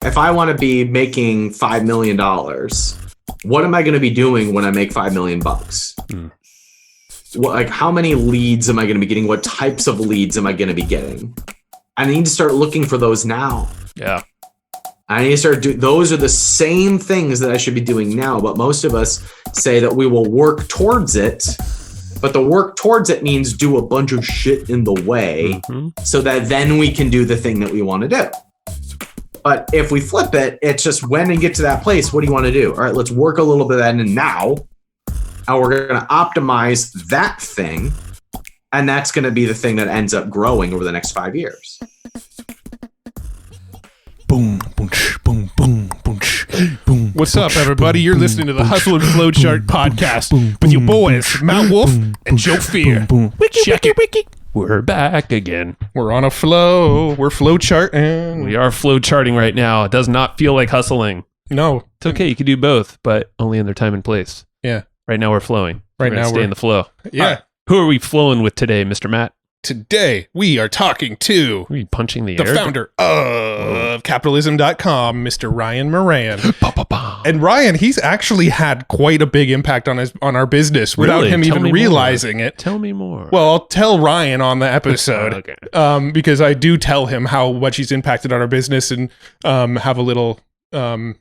if I want to be making $5 million, what am I going to be doing when I make $5 million? What, like, how many leads am I going to be getting? What types of leads am I going to be getting? I need to start looking for those now. Yeah. I need to start doing, those are the same things that I should be doing now. But most of us say that we will work towards it. But the work towards it means do a bunch of shit in the way so that then we can do the thing that we want to do. But if we flip it, it's just when we get to that place, what do you want to do? All right, let's work a little bit of that in now. And we're going to optimize that thing. And that's going to be the thing that ends up growing over the next 5 years. Boom, boom, boom, boom, boom, boom. What's up, everybody? You're listening to the Hustle and Flowchart podcast with your boys, Matt Wolf and Joe Fear. Check it. We're back again. We're on a flow. We're flowcharting. We are flowcharting right now. It does not feel like hustling. No. It's okay. You can do both, but only in their time and place. Yeah. Right now we're flowing. Right now we're stay in the flow. Yeah. Right. Who are we flowing with today, Mr. Matt? Today, we are talking to Are you punching the the air? founder of capitalism.com, Mr. Ryan Moran. And Ryan, he's actually had quite a big impact on our business without him even realizing it. Tell me more. Well, I'll tell Ryan on the episode. Okay. Because I do tell him how much he's impacted on our business and have a little I'm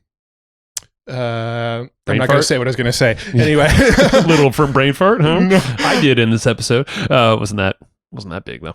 not going to say what I was going to say. Anyway. Little from brain fart, huh? No. I did in this episode. Wasn't that big though.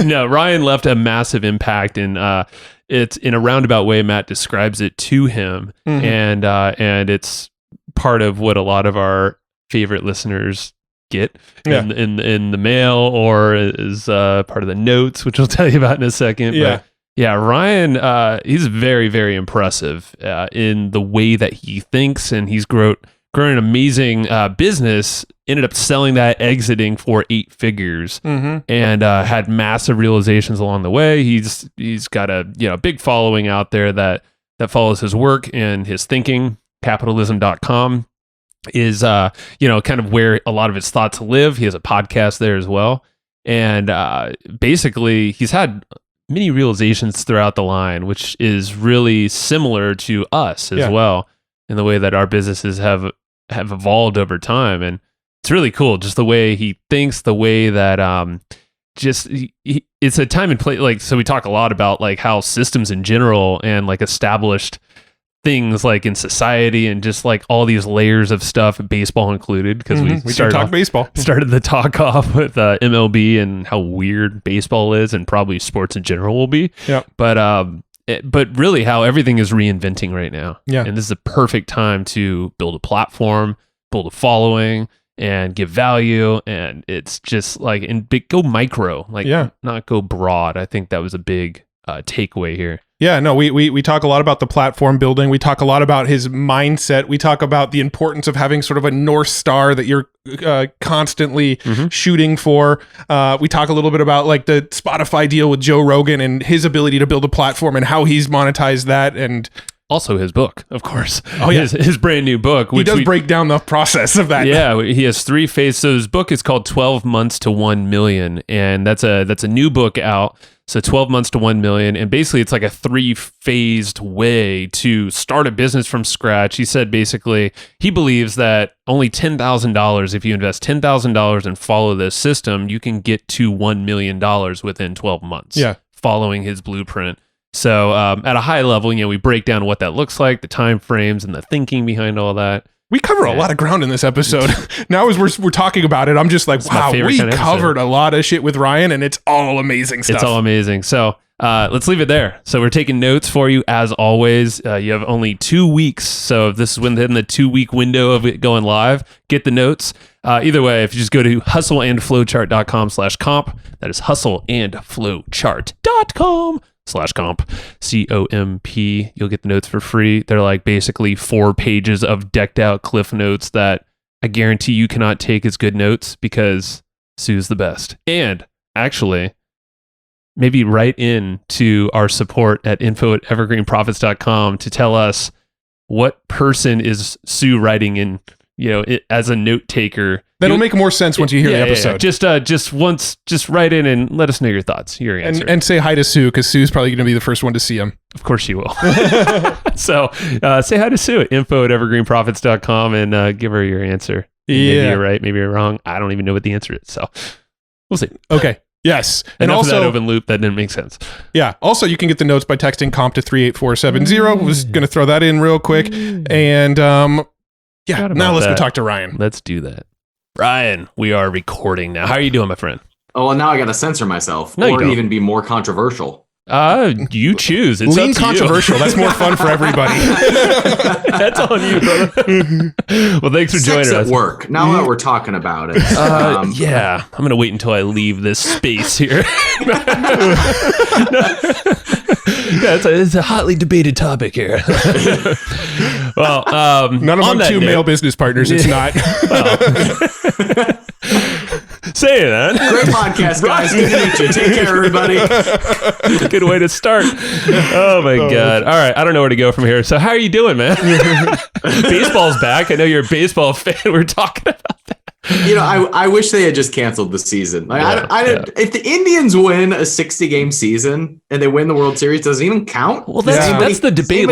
No, Ryan left a massive impact, and it's in a roundabout way. Matt describes it to him, and it's part of what a lot of our favorite listeners get in the mail or is part of the notes, which we'll tell you about in a second. Yeah. But yeah, Ryan, he's very, very impressive in the way that he thinks, and he's grown an amazing business, ended up selling that, exiting for 8 figures, and had massive realizations along the way. He's got a big following out there that follows his work and his thinking. Capitalism.com is kind of where a lot of his thoughts live. He has a podcast there as well, and basically he's had many realizations throughout the line, which is really similar to us as well in the way that our businesses have evolved over time. And it's really cool, just the way he thinks, the way that it's a time and place. Like, so we talk a lot about like how systems in general and like established things like in society and just like all these layers of stuff, baseball included, because we talk baseball. Started the talk off with MLB and how weird baseball is, and probably sports in general will be. Yeah. But really how everything is reinventing right now. Yeah. And this is a perfect time to build a platform, build a following, and give value. And it's just like, go micro, like not go broad. I think that was a big takeaway here. Yeah, no, we talk a lot about the platform building. We talk a lot about his mindset. We talk about the importance of having sort of a North Star that you're constantly shooting for. We talk a little bit about like the Spotify deal with Joe Rogan and his ability to build a platform and how he's monetized that, and also his book, of course. Oh yeah, his brand new book. Which he does break down the process of that. Yeah, he has 3 phases. So his book is called 12 Months to 1 Million, and that's a new book out. So 12 months to 1 million. And basically it's like a 3-phased way to start a business from scratch. He said basically he believes that only $10,000, if you invest $10,000 and follow this system, you can get to $1 million within 12 months. Yeah. Following his blueprint. So at a high level, we break down what that looks like, the time frames and the thinking behind all that. We cover a lot of ground in this episode. Now as we're talking about it, I'm just like, wow, we covered a lot of shit with Ryan, and it's all amazing stuff. It's all amazing. So let's leave it there. So we're taking notes for you as always. You have only 2 weeks. So if this is within the 2-week window of it going live, get the notes. Either way, if you just go to hustleandflowchart.com/comp, that is hustleandflowchart.com/comp, COMP. You'll get the notes for free. They're like basically 4 pages of decked out cliff notes that I guarantee you cannot take as good notes because Sue's the best. And actually, maybe write in to our support at info@evergreenprofits.com to tell us what person is Sue writing in, as a note taker That'll make more sense once you hear the episode. Just write in and let us know your thoughts, your answer. And say hi to Sue, because Sue's probably going to be the first one to see him. Of course she will. So say hi to Sue at info@evergreenprofits.com and give her your answer. Maybe you're right, maybe you're wrong. I don't even know what the answer is. So we'll see. Okay. Yes. And also that open loop, that didn't make sense. Yeah. Also, you can get the notes by texting comp to 38470. I was going to throw that in real quick. And now let's go talk to Ryan. Let's do that. Ryan, we are recording now. How are you doing, my friend? Oh, well, now I got to censor myself or even be more controversial. You choose. It's lean controversial. That's more fun for everybody. That's on you, brother. Well, thanks for joining us. At work. Now that we're talking about it. Yeah, I'm going to wait until I leave this space here. It's a hotly debated topic here. Well, not among two male business partners. It's not. Say that. Great podcast, guys. Good to meet you. Take care, everybody. Good way to start. Oh my God. All right. I don't know where to go from here. So how are you doing, man? Baseball's back. I know you're a baseball fan. We're talking about that. You know, I wish they had just canceled the season. Like, if the Indians win a 60-game season and they win the World Series, does it even count? Well, that's the debate.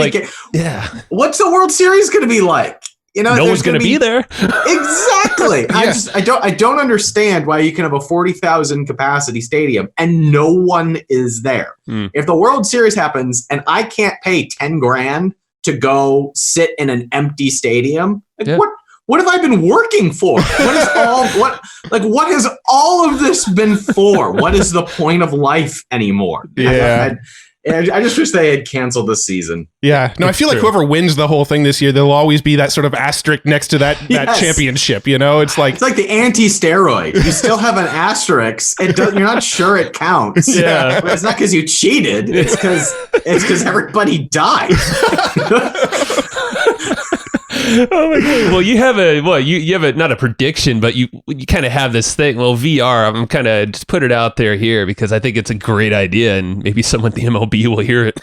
What's the World Series going to be like? You know, no one's going to be there. Exactly. I don't understand why you can have a 40,000 capacity stadium and no one is there. If the World Series happens and I can't pay 10 grand to go sit in an empty stadium, what have I been working for? What has all of this been for? What is the point of life anymore? Yeah. I just wish they had canceled this season. Yeah. No, I feel like whoever wins the whole thing this year, there'll always be that sort of asterisk next to that championship. You know, it's like the anti-steroid. You still have an asterisk. You're not sure it counts. Yeah. But it's not because you cheated. It's because everybody died. Oh my God. Well, you have not a prediction, but you kind of have this thing. Well, VR, I'm kind of just put it out there here because I think it's a great idea and maybe someone at the MLB will hear it.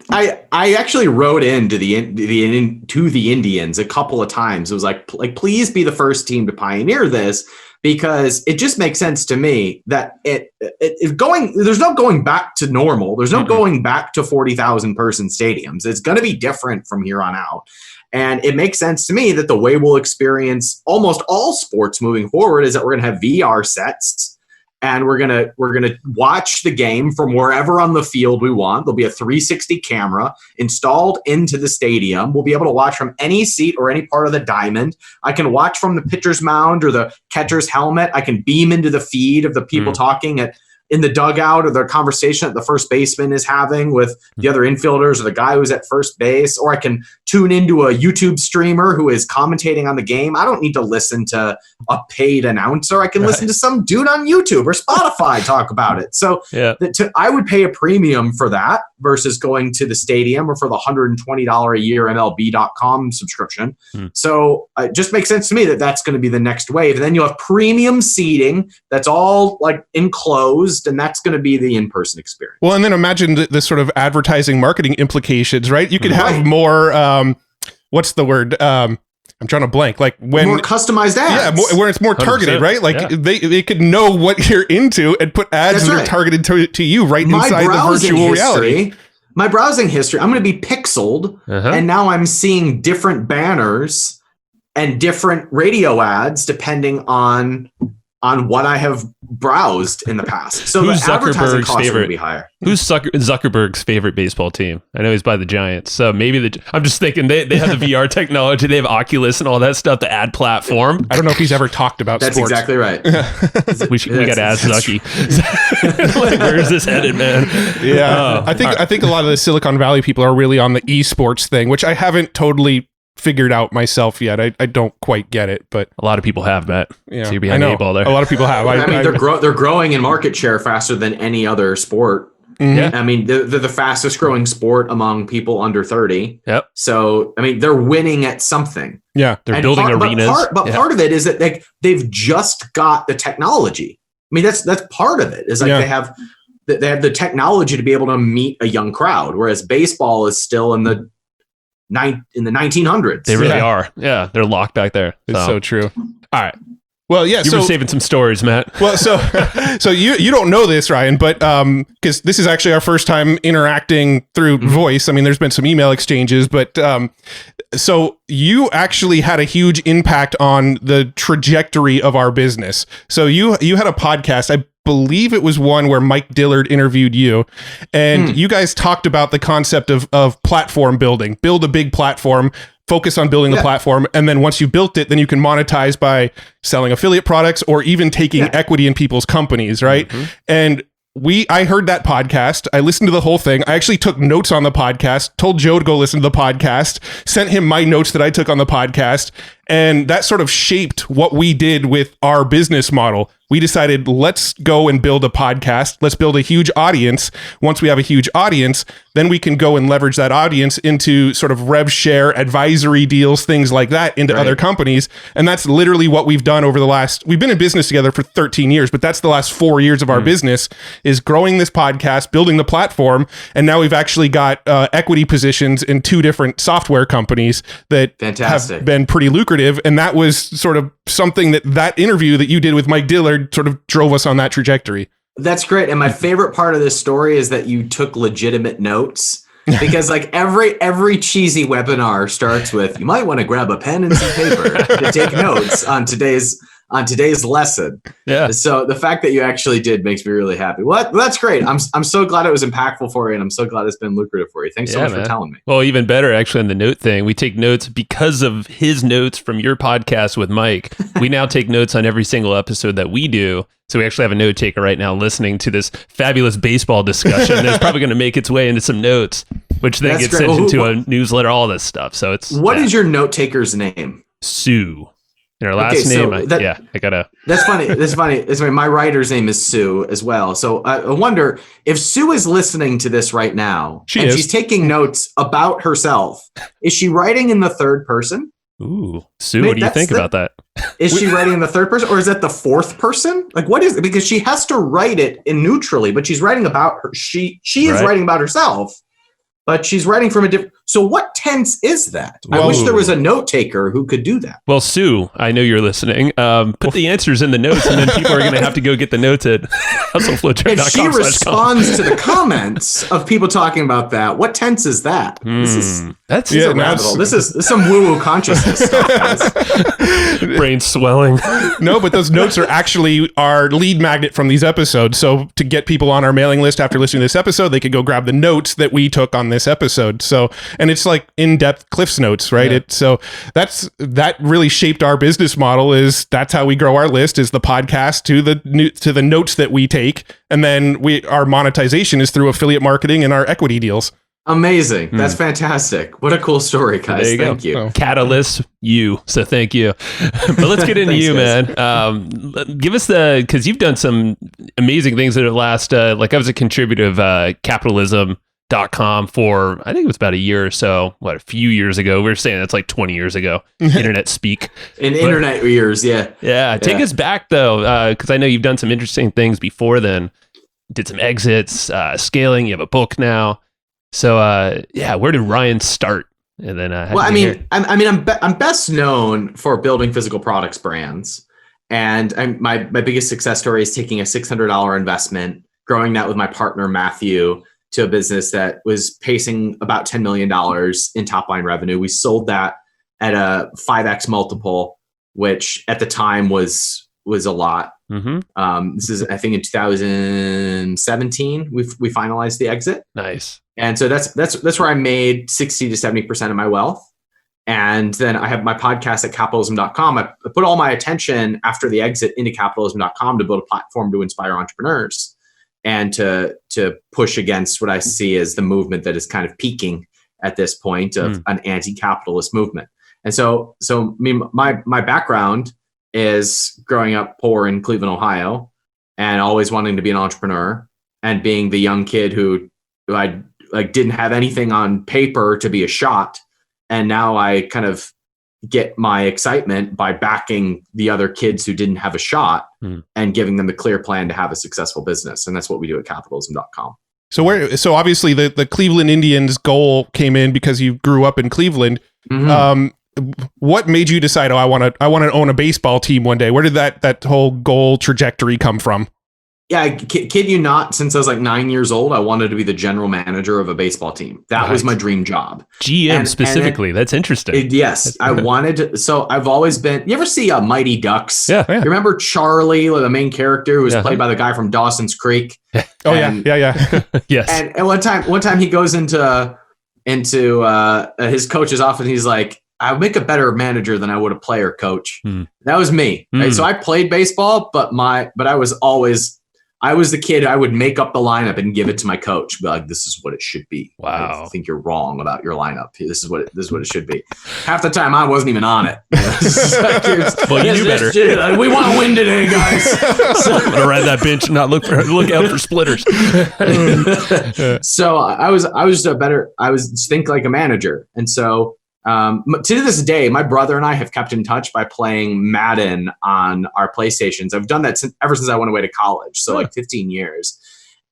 I actually wrote into the Indians a couple of times. It was like please be the first team to pioneer this, because it just makes sense to me that there's no going back to normal. There's no going back to 40,000 person stadiums. It's going to be different from here on out. And it makes sense to me that the way we'll experience almost all sports moving forward is that we're going to have VR sets and we're going to watch the game from wherever on the field we want. There'll be a 360 camera installed into the stadium. We'll be able to watch from any seat or any part of the diamond. I can watch from the pitcher's mound or the catcher's helmet. I can beam into the feed of the people talking in the dugout, or the conversation that the first baseman is having with the other infielders or the guy who's at first base, or I can tune into a YouTube streamer who is commentating on the game. I don't need to listen to a paid announcer. I can listen to some dude on YouTube or Spotify talk about it. So I would pay a premium for that versus going to the stadium or for the $120 a year MLB.com subscription. So it just makes sense to me that that's going to be the next wave. And then you'll have premium seating that's all like enclosed, and that's going to be the in-person experience. Well, and then imagine the sort of advertising marketing implications, right? You could have more, what's the word? I'm trying to blank. Like when more customized ads. Yeah, where it's more targeted, right? Like they could know what you're into and put ads that are targeted to you right inside the virtual reality. My browsing history, I'm going to be pixeled, and now I'm seeing different banners and different radio ads depending on what I have browsed in the past. So the advertising cost would be higher. Who's Zuckerberg's favorite baseball team? I know he's by the Giants. So maybe I'm just thinking they have the VR technology. They have Oculus and all that stuff, the ad platform. I don't know if he's ever talked about That's sports. Exactly right. we got to ask Zucky. Like, where is this headed, man? Yeah. I think a lot of the Silicon Valley people are really on the esports thing, which I haven't totally figured out myself yet. I don't quite get it, but a lot of people have, Matt. Yeah, so you're behind the eight ball there. A lot of people have. They're growing in market share faster than any other sport. Yeah. I mean, they're the fastest growing sport among people under 30. Yep. So, I mean, they're winning at something. Yeah. They're building arenas. But part of it is that they've just got the technology. I mean, that's part of it. Is like they have the technology to be able to meet a young crowd, whereas baseball is still in the in the 1900s. They really are. Yeah, they're locked back there. It's so true. All right. Well, yeah. You were saving some stories, Matt. Well, so you don't know this, Ryan, but because this is actually our first time interacting through voice. I mean, there's been some email exchanges, but so you actually had a huge impact on the trajectory of our business. So you had a podcast. I believe it was one where Mike Dillard interviewed you, and you guys talked about the concept of platform building. Build a big platform. Focus on building the platform, and then once you built it, then you can monetize by selling affiliate products or even taking equity in people's companies, right? And I heard that podcast. I listened to the whole thing. I actually took notes on the podcast, told Joe to go listen to the podcast, sent him my notes that I took on the podcast, and that sort of shaped what we did with our business model. We decided, let's go and build a podcast. Let's build a huge audience. Once we have a huge audience, then we can go and leverage that audience into sort of rev share, advisory deals, things like that into other companies. And that's literally what we've done over we've been in business together for 13 years, but that's the last 4 years of our business is growing this podcast, building the platform. And now we've actually got equity positions in 2 different software companies that have been pretty lucrative. And that was sort of something that interview that you did with Mike Dillard sort of drove us on that trajectory. That's great. And my favorite part of this story is that you took legitimate notes, because like every cheesy webinar starts with, you might want to grab a pen and some paper to take notes on today's lesson. Yeah. So the fact that you actually did makes me really happy. Well, that's great. I'm so glad it was impactful for you, and I'm so glad it's been lucrative for you. Thanks so much for telling me. Well, even better actually on the note thing. We take notes because of his notes from your podcast with Mike. We now take notes on every single episode that we do. So we actually have a note taker right now listening to this fabulous baseball discussion. That's probably going to make its way into some notes, which then gets sent into a newsletter, all this stuff. So it's what is your note taker's name? Sue. And her last name, I gotta. That's funny. That's funny. My writer's name is Sue as well. So I wonder if Sue is listening to this right now. She's taking notes about herself. Is she writing in the third person? Ooh, Sue, what do you think about that? Is she writing in the third person, or is that the fourth person? Like, what is it? Because she has to write it in neutrally, but she's writing about her. She is writing about herself, but she's writing from a different. So what tense is that? I wish there was a note taker who could do that. Well, Sue, I know you're listening. Put the answers in the notes, and then people are going to have to go get the notes at hustleflowchart.com. If she responds to the comments of people talking about that, what tense is that? This is a rabbit hole. This is some woo-woo consciousness stuff, guys. Brain swelling. No, but those notes are actually our lead magnet from these episodes. So to get people on our mailing list after listening to this episode, they could go grab the notes that we took on this episode. So, and it's like in-depth Cliff's Notes, right? Yeah. That really shaped our business model. That's how we grow our list, is the podcast to the notes that we take, and then our monetization is through affiliate marketing and our equity deals. Amazing. That's fantastic. What a cool story, guys. Thank you. Catalyst you. So thank you. But let's get into you, man. Give us because you've done some amazing things that have last, like I was a contributor of capitalism.com for, I think it was about a year or so, a few years ago. We were saying that's like 20 years ago, internet speak. Internet years, yeah. Yeah. Take us back though, because I know you've done some interesting things before then. Did some exits, scaling, you have a book now. So, where did Ryan start? And then, I'm best known for building physical products brands, and my biggest success story is taking a $600 investment, growing that with my partner Matthew to a business that was pacing about $10 million in top line revenue. We sold that at a 5x multiple, which at the time was a lot. Mm-hmm. This is, I think, in 2017 we finalized the exit. Nice. And so that's where I made 60 to 70% of my wealth. And then I have my podcast at capitalism.com. I put all my attention after the exit into capitalism.com to build a platform to inspire entrepreneurs and to push against what I see as the movement that is kind of peaking at this point of an anti-capitalist movement. And so my background is growing up poor in Cleveland, Ohio, and always wanting to be an entrepreneur, and being the young kid who I didn't have anything on paper to be a shot. And now I kind of get my excitement by backing the other kids who didn't have a shot and giving them the clear plan to have a successful business. And that's what we do at capitalism.com. So obviously the Cleveland Indians goal came in because you grew up in Cleveland. Mm-hmm. What made you decide, I want to own a baseball team one day? Where did that whole goal trajectory come from? Yeah, kid you not, since I was like 9 years old, I wanted to be the general manager of a baseball team. That was my dream job. GM specifically. That's interesting. Yes, I wanted to. So I've always been. You ever see Mighty Ducks? Yeah. You remember Charlie, the main character, who was played by the guy from Dawson's Creek? Yeah. Yes. And one time he goes into his coach's office. And he's like, "I'll make a better manager than I would a player, coach." That was me. Right? So I played baseball, but I was the kid. I would make up the lineup and give it to my coach. Be like, "This is what it should be." Wow. I think you're wrong about your lineup. This is what it should be. Half the time, I wasn't even on it. Well, you knew better. We want to win today, guys. So, I'm gonna ride that bench and not look out for splitters. So I was think like a manager, and so. To this day, my brother and I have kept in touch by playing Madden on our PlayStations. I've done that ever since I went away to college, so like 15 years.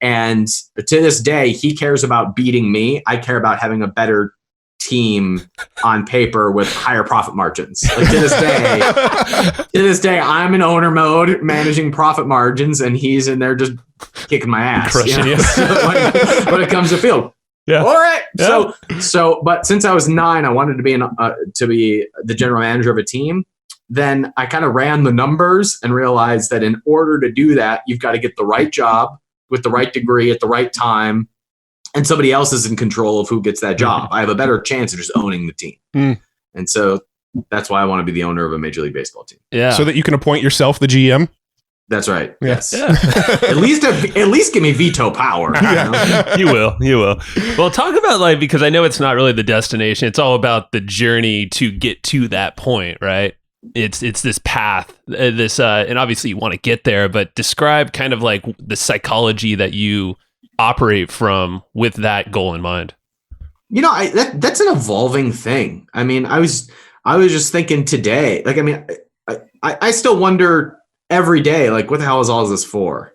And to this day, he cares about beating me. I care about having a better team on paper with higher profit margins. Like to this day, I'm in owner mode, managing profit margins, and he's in there just kicking my ass. Crushing you. When it comes to field. Yeah. All right. Yeah. So, but since I was 9, I wanted to be the general manager of a team. Then I kind of ran the numbers and realized that in order to do that, you've got to get the right job with the right degree at the right time, and somebody else is in control of who gets that job. I have a better chance of just owning the team, and so that's why I want to be the owner of a Major League Baseball team. Yeah. So that you can appoint yourself the GM. That's right. Yes. Yeah. at least give me veto power. You will. Well, talk about because I know it's not really the destination. It's all about the journey to get to that point, right? It's this path, and obviously you want to get there, but describe kind of like the psychology that you operate from with that goal in mind. That's an evolving thing. I mean, I was just thinking today, I still wonder every day, like, what the hell is all this for?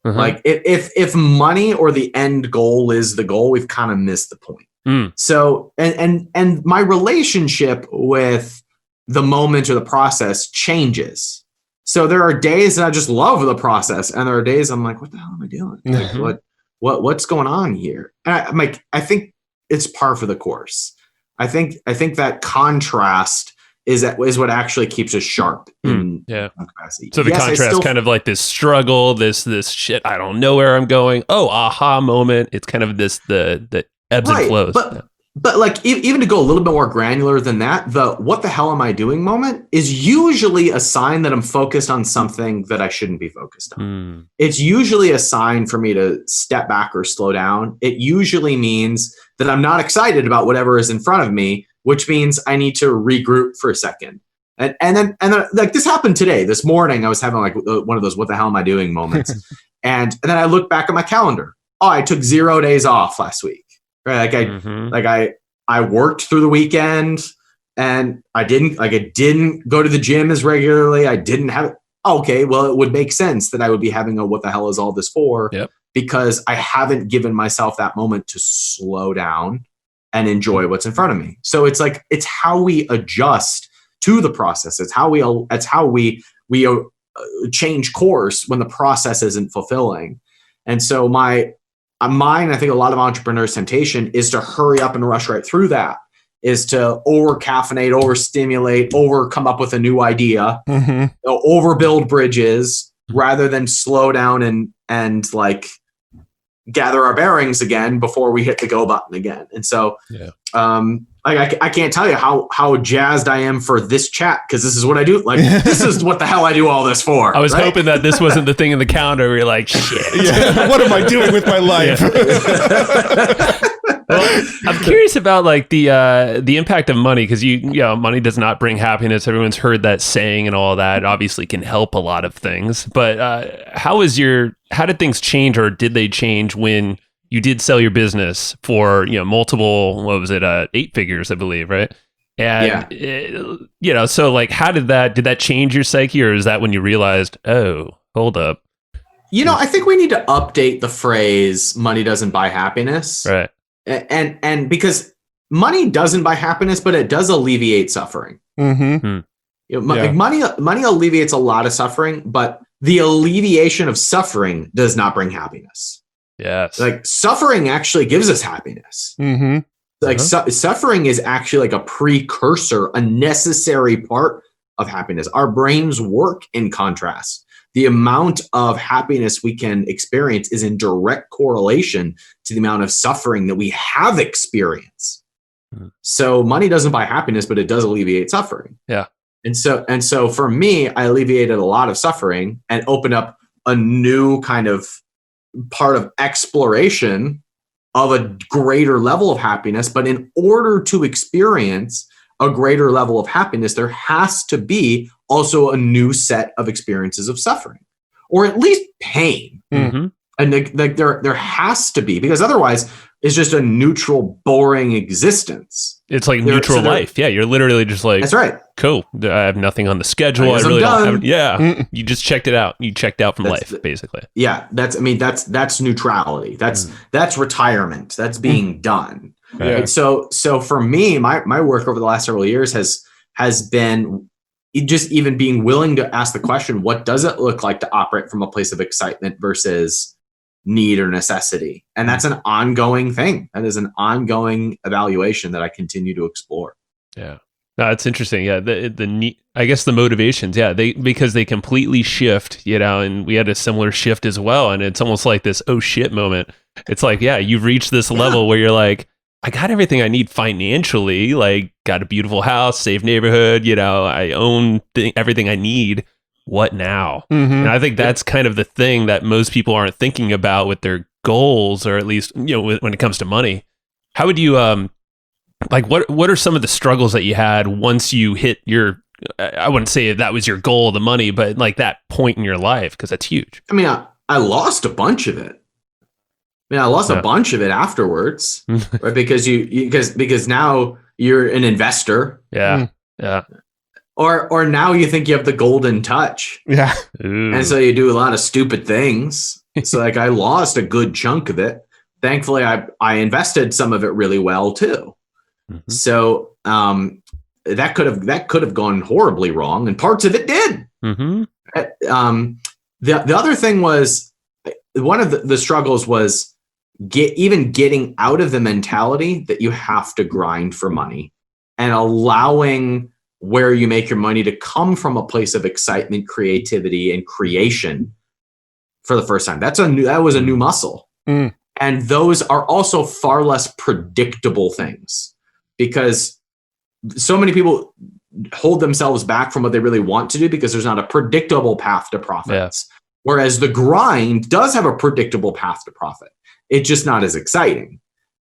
Like, if money or the end goal is the goal, we've kind of missed the point. So, and my relationship with the moment or the process changes. So there are days that I just love the process, and there are days I'm like, what the hell am I doing? Like, what's going on here? And I'm like, I think it's par for the course. I think that contrast is what actually keeps us sharp in capacity. So the contrast kind of like this struggle, this shit, I don't know where I'm going. Oh, aha moment. It's kind of this the ebbs and flows. But like even to go a little bit more granular than that, the what the hell am I doing moment is usually a sign that I'm focused on something that I shouldn't be focused on. It's usually a sign for me to step back or slow down. It usually means that I'm not excited about whatever is in front of me, which means I need to regroup for a second. And then like this happened today. This morning, I was having like one of those "what the hell am I doing" moments, and then I look back at my calendar. Oh, I took 0 days off last week. Right? I worked through the weekend, and I didn't go to the gym as regularly. I didn't have. Okay, well, it would make sense that I would be having a "what the hell is all this for?" Because I haven't given myself that moment to slow down and enjoy what's in front of me. So it's like, it's how we adjust to the process. It's how we change course when the process isn't fulfilling. And so mine, I think a lot of entrepreneurs' temptation is to hurry up and rush right through that, is to over caffeinate, overstimulate, come up with a new idea, overbuild bridges rather than slow down and like gather our bearings again before we hit the go button again. And so, I can't tell you how jazzed I am for this chat, because this is what I do. Like, this is what the hell I do all this for. I was hoping that this wasn't the thing in the calendar where you're like, shit. What am I doing with my life? Well, I'm curious about like the impact of money, because money does not bring happiness. Everyone's heard that saying and all that. It obviously can help a lot of things. But how did things change, or did they change when you did sell your business for multiple, 8 figures, I believe, right? And so like, how did that change your psyche, or is that when you realized, oh, hold up, I think we need to update the phrase "money doesn't buy happiness," Right. and because money doesn't buy happiness, but it does alleviate suffering. Mm-hmm. Like money alleviates a lot of suffering, but the alleviation of suffering does not bring happiness. Yes. Like suffering actually gives us happiness. Mm-hmm. Like suffering is actually like a precursor, a necessary part of happiness. Our brains work in contrast. The amount of happiness we can experience is in direct correlation to the amount of suffering that we have experienced. So money doesn't buy happiness, but it does alleviate suffering. Yeah. And so for me, I alleviated a lot of suffering and opened up a new kind of part of exploration of a greater level of happiness. But in order to experience a greater level of happiness, there has to be also a new set of experiences of suffering, or at least pain. Mm-hmm. And like there has to be, because otherwise it's just a neutral, boring existence. It's like neutral life. Yeah, you're literally just like, that's right. Cool. I have nothing on the schedule. I really don't have. Yeah, you just checked it out. You checked out from life, basically. Yeah, that's neutrality. That's retirement. That's being done. Yeah. Right? So for me, my work over the last several years has been just even being willing to ask the question: what does it look like to operate from a place of excitement versus need or necessity? And that's an ongoing thing. That is an ongoing evaluation that I continue to explore. Yeah. No, it's interesting. Yeah. The I guess the motivations. Yeah. Because they completely shift, and we had a similar shift as well. And it's almost like this, oh shit moment. It's like, yeah, you've reached this level where you're like, I got everything I need financially, like got a beautiful house, safe neighborhood, I own everything I need. What now? Mm-hmm. And I think that's kind of the thing that most people aren't thinking about with their goals, or at least, when it comes to money. How would you, like, what are some of the struggles that you had once you hit your, I wouldn't say that was your goal, the money, but like that point in your life, because that's huge. I mean, I lost a bunch of it. I lost a bunch of it afterwards, right? Because because now you're an investor. Yeah. Yeah. Or now you think you have the golden touch. Yeah. Ooh. And so you do a lot of stupid things. So like I lost a good chunk of it. Thankfully, I invested some of it really well too. Mm-hmm. So that could have gone horribly wrong, and parts of it did. Mm-hmm. The other thing was, one of the struggles was getting out of the mentality that you have to grind for money, and allowing where you make your money to come from a place of excitement, creativity, and creation for the first time. That was a new muscle. Mm. And those are also far less predictable things, because so many people hold themselves back from what they really want to do because there's not a predictable path to profits. Yeah. Whereas the grind does have a predictable path to profit. It's just not as exciting.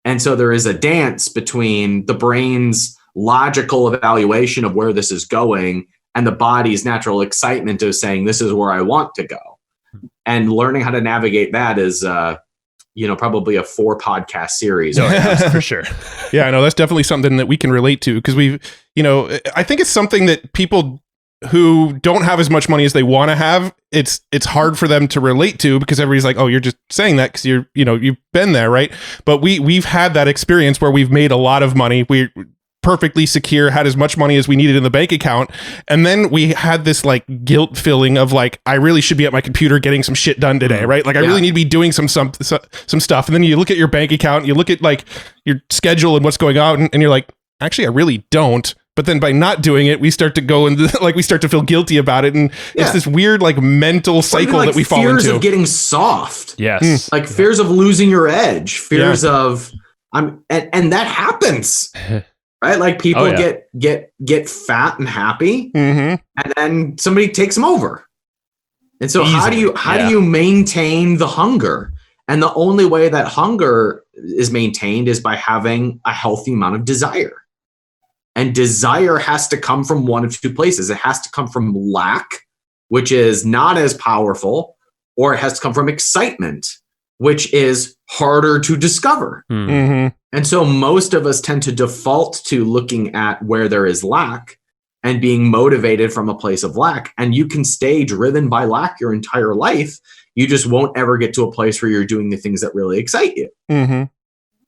And so there is a dance between the brain's logical evaluation of where this is going and the body's natural excitement of saying, this is where I want to go. And learning how to navigate that is, probably a 4 podcast series. Oh, yeah, for sure. Yeah, I know that's definitely something that we can relate to, because I think it's something that people who don't have as much money as they want to have, it's hard for them to relate to, because everybody's like, oh, you're just saying that because you've been there, right? But we've had that experience where we've made a lot of money. We're perfectly secure, had as much money as we needed in the bank account, and then we had this like guilt feeling of like, I really should be at my computer getting some shit done today, right? Like I really need to be doing some stuff. And then you look at your bank account, you look at like your schedule and what's going on, and you're like, actually, I really don't. But then by not doing it, we start to go and like we start to feel guilty about it, and it's this weird like mental cycle that we fall into. Fears of getting soft, yes, like fears of losing your edge, fears of and that happens. Right, like people get fat and happy, and then somebody takes them over. And so, how do you maintain the hunger? And the only way that hunger is maintained is by having a healthy amount of desire. And desire has to come from one of 2 places. It has to come from lack, which is not as powerful, or it has to come from excitement, which is harder to discover. Mm-hmm. And so most of us tend to default to looking at where there is lack and being motivated from a place of lack. And you can stay driven by lack your entire life You just won't ever get to a place where you're doing the things that really excite you. Mm-hmm.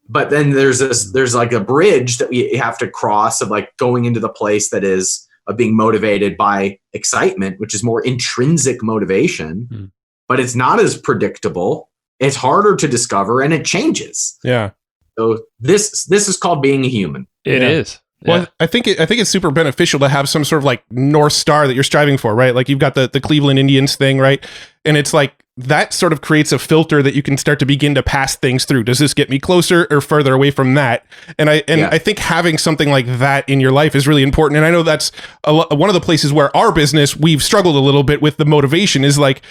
But then there's like a bridge that we have to cross of like going into the place that is of being motivated by excitement, which is more intrinsic motivation, but it's not as predictable. It's harder to discover and it changes. Yeah. So this is called being a human. It is. Well, Yeah. I think it's super beneficial to have some sort of like North Star that you're striving for, right? Like you've got the Cleveland Indians thing, right? And it's like that sort of creates a filter that you can start to begin to pass things through. Does this get me closer or further away from that? And I think having something like that in your life is really important. And I know that's one of the places where our business, we've struggled a little bit with the motivation is like,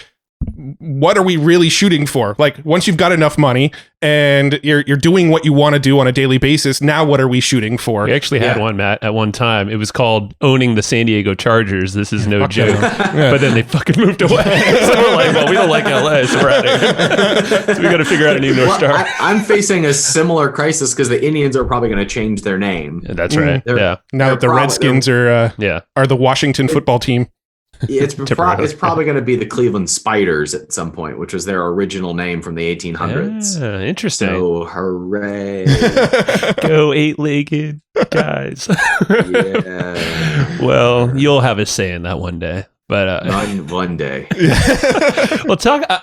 what are we really shooting for? Like once you've got enough money and you're doing what you want to do on a daily basis, now what are we shooting for? We actually had one, Matt, at one time. It was called owning the San Diego Chargers. This is no joke. But then they fucking moved away. So we're like, well, we don't like LA, so we're out of here. So we got to figure out a new North Star. I'm facing a similar crisis because the Indians are probably going to change their name. That's right. They're- Now that the Redskins are the Washington football team. It's probably going to be the Cleveland Spiders at some point, which was their original name from the 1800s. Yeah, interesting. So hooray! Go eight-legged guys. Yeah. Well, you'll have a say in that one day. But one day. Well,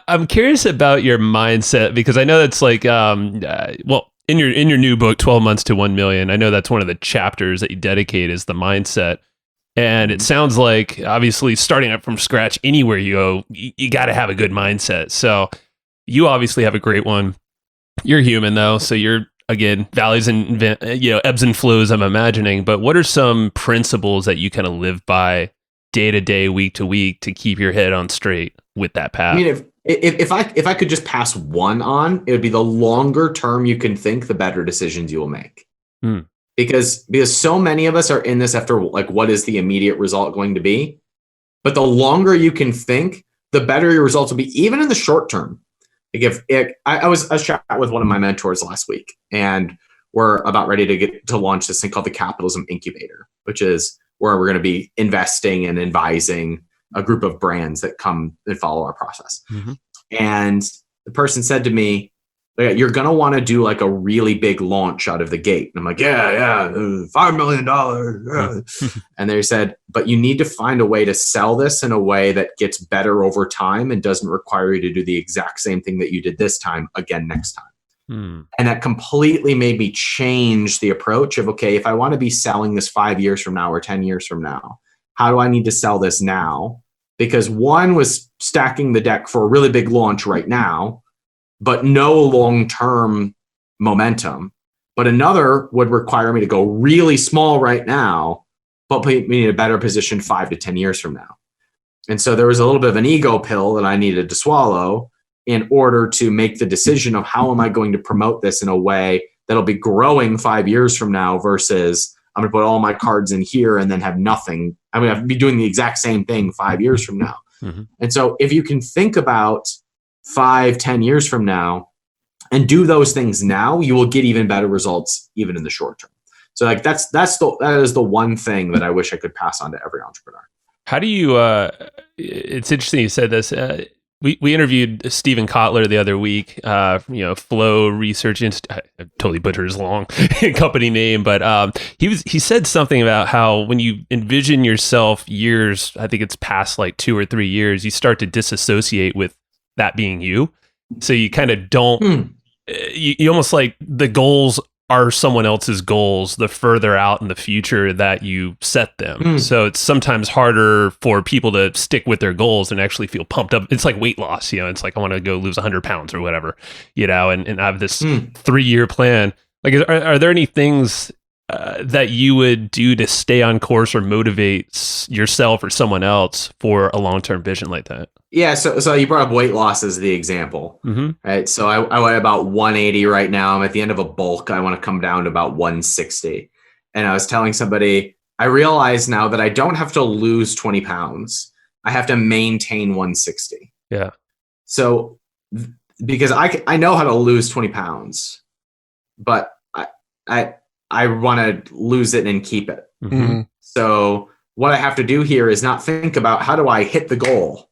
I'm curious about your mindset because I know that's like, in your new book, 12 Months to 1 Million. I know that's one of the chapters that you dedicate is the mindset. And it sounds like, obviously, starting up from scratch anywhere you go, you got to have a good mindset. So you obviously have a great one. You're human, though. So you're, again, valleys and ebbs and flows, I'm imagining. But what are some principles that you kind of live by day to day, week to week to keep your head on straight with that path? I mean, if I could just pass one on, it would be the longer term you can think, the better decisions you will make. Because so many of us are in this after like, what is the immediate result going to be? But the longer you can think, the better your results will be, even in the short term. Like I was chatting with one of my mentors last week, and we're about ready to launch this thing called the Capitalism Incubator, which is where we're going to be investing and advising a group of brands that come and follow our process. And the person said to me, you're going to want to do like a really big launch out of the gate. And I'm like, $5 million. Yeah. And they said, but you need to find a way to sell this in a way that gets better over time and doesn't require you to do the exact same thing that you did this time again next time. And that completely made me change the approach of, okay, if I want to be selling this 5 years from now or 10 years from now, how do I need to sell this now? Because one was stacking the deck for a really big launch right now, but no long-term momentum. But another would require me to go really small right now, but put me in a better position 5 to 10 years from now. And so there was a little bit of an ego pill that I needed to swallow in order to make the decision of how am I going to promote this in a way that'll be growing 5 years from now versus I'm going to put all my cards in here and then have nothing. I'm going to be doing the exact same thing 5 years from now. And so if you can think about 5-10 years from now and do those things now, you will get even better results even in the short term. So like that is the one thing that I wish I could pass on to every entrepreneur. How do you it's interesting you said this. We interviewed Stephen Kotler the other week, Flow Research Institute. I totally butchered his long company name, but he said something about how when you envision yourself years, I think it's past like 2 or 3 years, you start to disassociate with that being you. So you kind of don't, you almost like the goals are someone else's goals the further out in the future that you set them. So it's sometimes harder for people to stick with their goals and actually feel pumped up. It's like weight loss, it's like I want to go lose 100 pounds or whatever, and I have this 3-year plan. Like, are there any things that you would do to stay on course or motivate yourself or someone else for a long-term vision like that? Yeah, so you brought up weight loss as the example, right? So I weigh about 180 right now. I'm at the end of a bulk. I want to come down to about 160. And I was telling somebody, I realize now that I don't have to lose 20 pounds. I have to maintain 160. Yeah. So because I know how to lose 20 pounds, but I want to lose it and keep it. So what I have to do here is not think about how do I hit the goal,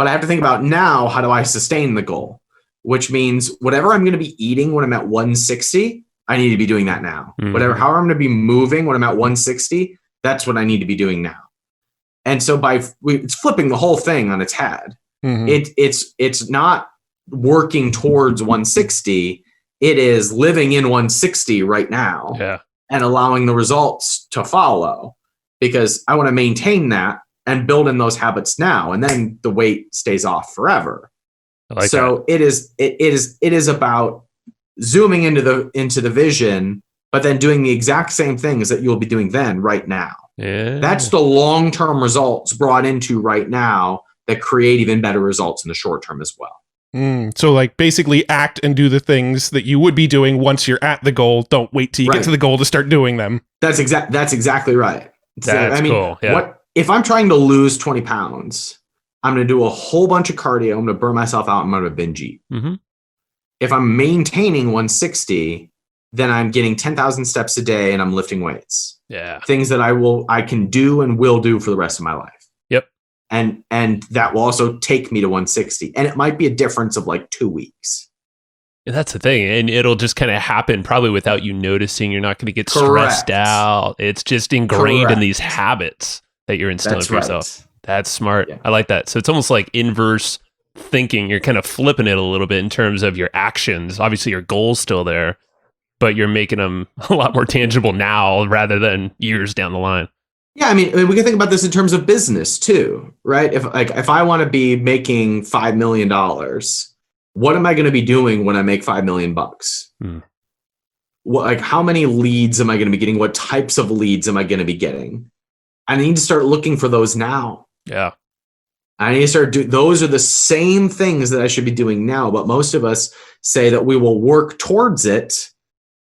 But I have to think about now, how do I sustain the goal? Which means whatever I'm going to be eating when I'm at 160, I need to be doing that now. Mm-hmm. However I'm going to be moving when I'm at 160, that's what I need to be doing now. And so it's flipping the whole thing on its head. Mm-hmm. It's not working towards 160. It is living in 160 right now and allowing the results to follow, because I want to maintain that and build in those habits now. And then the weight stays off forever. So it is about zooming into the vision, but then doing the exact same things that you'll be doing then right now. Yeah. That's the long-term results brought into right now that create even better results in the short term as well. So like basically act and do the things that you would be doing once you're at the goal. Don't wait till you get to the goal to start doing them. That's exactly right. That's cool. Yeah. If I'm trying to lose 20 pounds, I'm going to do a whole bunch of cardio. I'm going to burn myself out. I'm going to binge eat. Mm-hmm. If I'm maintaining 160, then I'm getting 10,000 steps a day and I'm lifting weights. Yeah. Things that I can do and will do for the rest of my life. Yep. And that will also take me to 160. And it might be a difference of like 2 weeks. And that's the thing. And it'll just kind of happen probably without you noticing. You're not going to get stressed out. It's just ingrained in these habits that you're instilling for yourself. That's smart. Yeah. I like that. So it's almost like inverse thinking. You're kind of flipping it a little bit in terms of your actions. Obviously, your goal's still there, but you're making them a lot more tangible now rather than years down the line. Yeah, I mean, we can think about this in terms of business too, right? If I want to be making $5 million, what am I going to be doing when I make $5 million? How many leads am I going to be getting? What types of leads am I going to be getting? I need to start looking for those now. Yeah. I need to start those are the same things that I should be doing now, but most of us say that we will work towards it.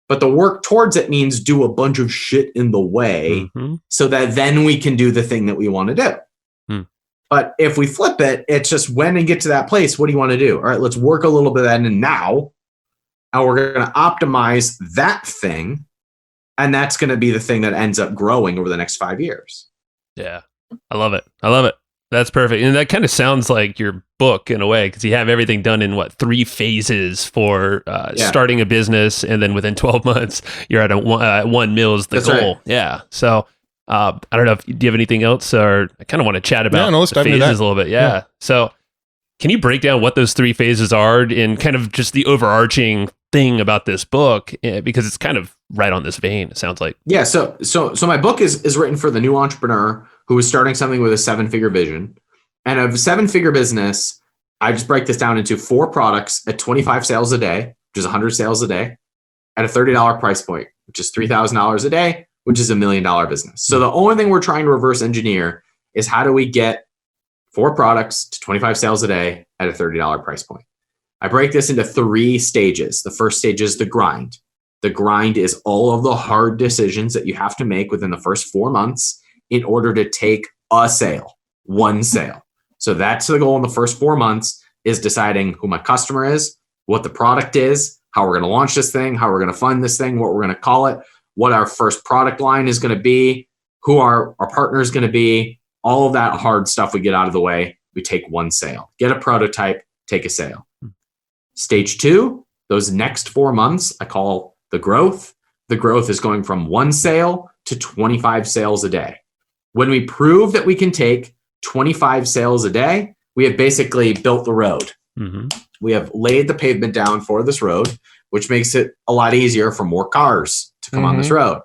But the work towards it means do a bunch of shit in the way so that then we can do the thing that we want to do. But if we flip it, it's just when we get to that place, what do you want to do? All right, let's work a little bit in now. And we're going to optimize that thing. And that's going to be the thing that ends up growing over the next 5 years. Yeah, I love it. That's perfect. And that kind of sounds like your book in a way, because you have everything done in 3 phases for starting a business. And then within 12 months, you're at 1 mil is the goal. Right. Yeah. So I don't know. Do you have anything else? Or I kind of want to chat about the phases a little bit. Yeah. So can you break down what those 3 phases are and kind of just the overarching thing about this book? Because it's kind of right on this vein, it sounds like. Yeah. So my book is written for the new entrepreneur who is starting something with a 7-figure vision. And a 7-figure business, I just break this down into 4 products at 25 sales a day, which is 100 sales a day, at a $30 price point, which is $3,000 a day, which is $1 million business. So the only thing we're trying to reverse engineer is how do we get 4 products to 25 sales a day at a $30 price point. I break this into 3 stages. The first stage is the grind. The grind is all of the hard decisions that you have to make within the first 4 months in order to take a sale, 1 sale. So that's the goal in the first 4 months, is deciding who my customer is, what the product is, how we're going to launch this thing, how we're going to fund this thing, what we're going to call it, what our first product line is going to be, who our partner is going to be. All of that hard stuff we get out of the way. We take 1 sale, get a prototype, take a sale. Stage 2, those next 4 months, I call the growth. The growth is going from 1 sale to 25 sales a day. When we prove that we can take 25 sales a day, we have basically built the road. We have laid the pavement down for this road, which makes it a lot easier for more cars to come on this road.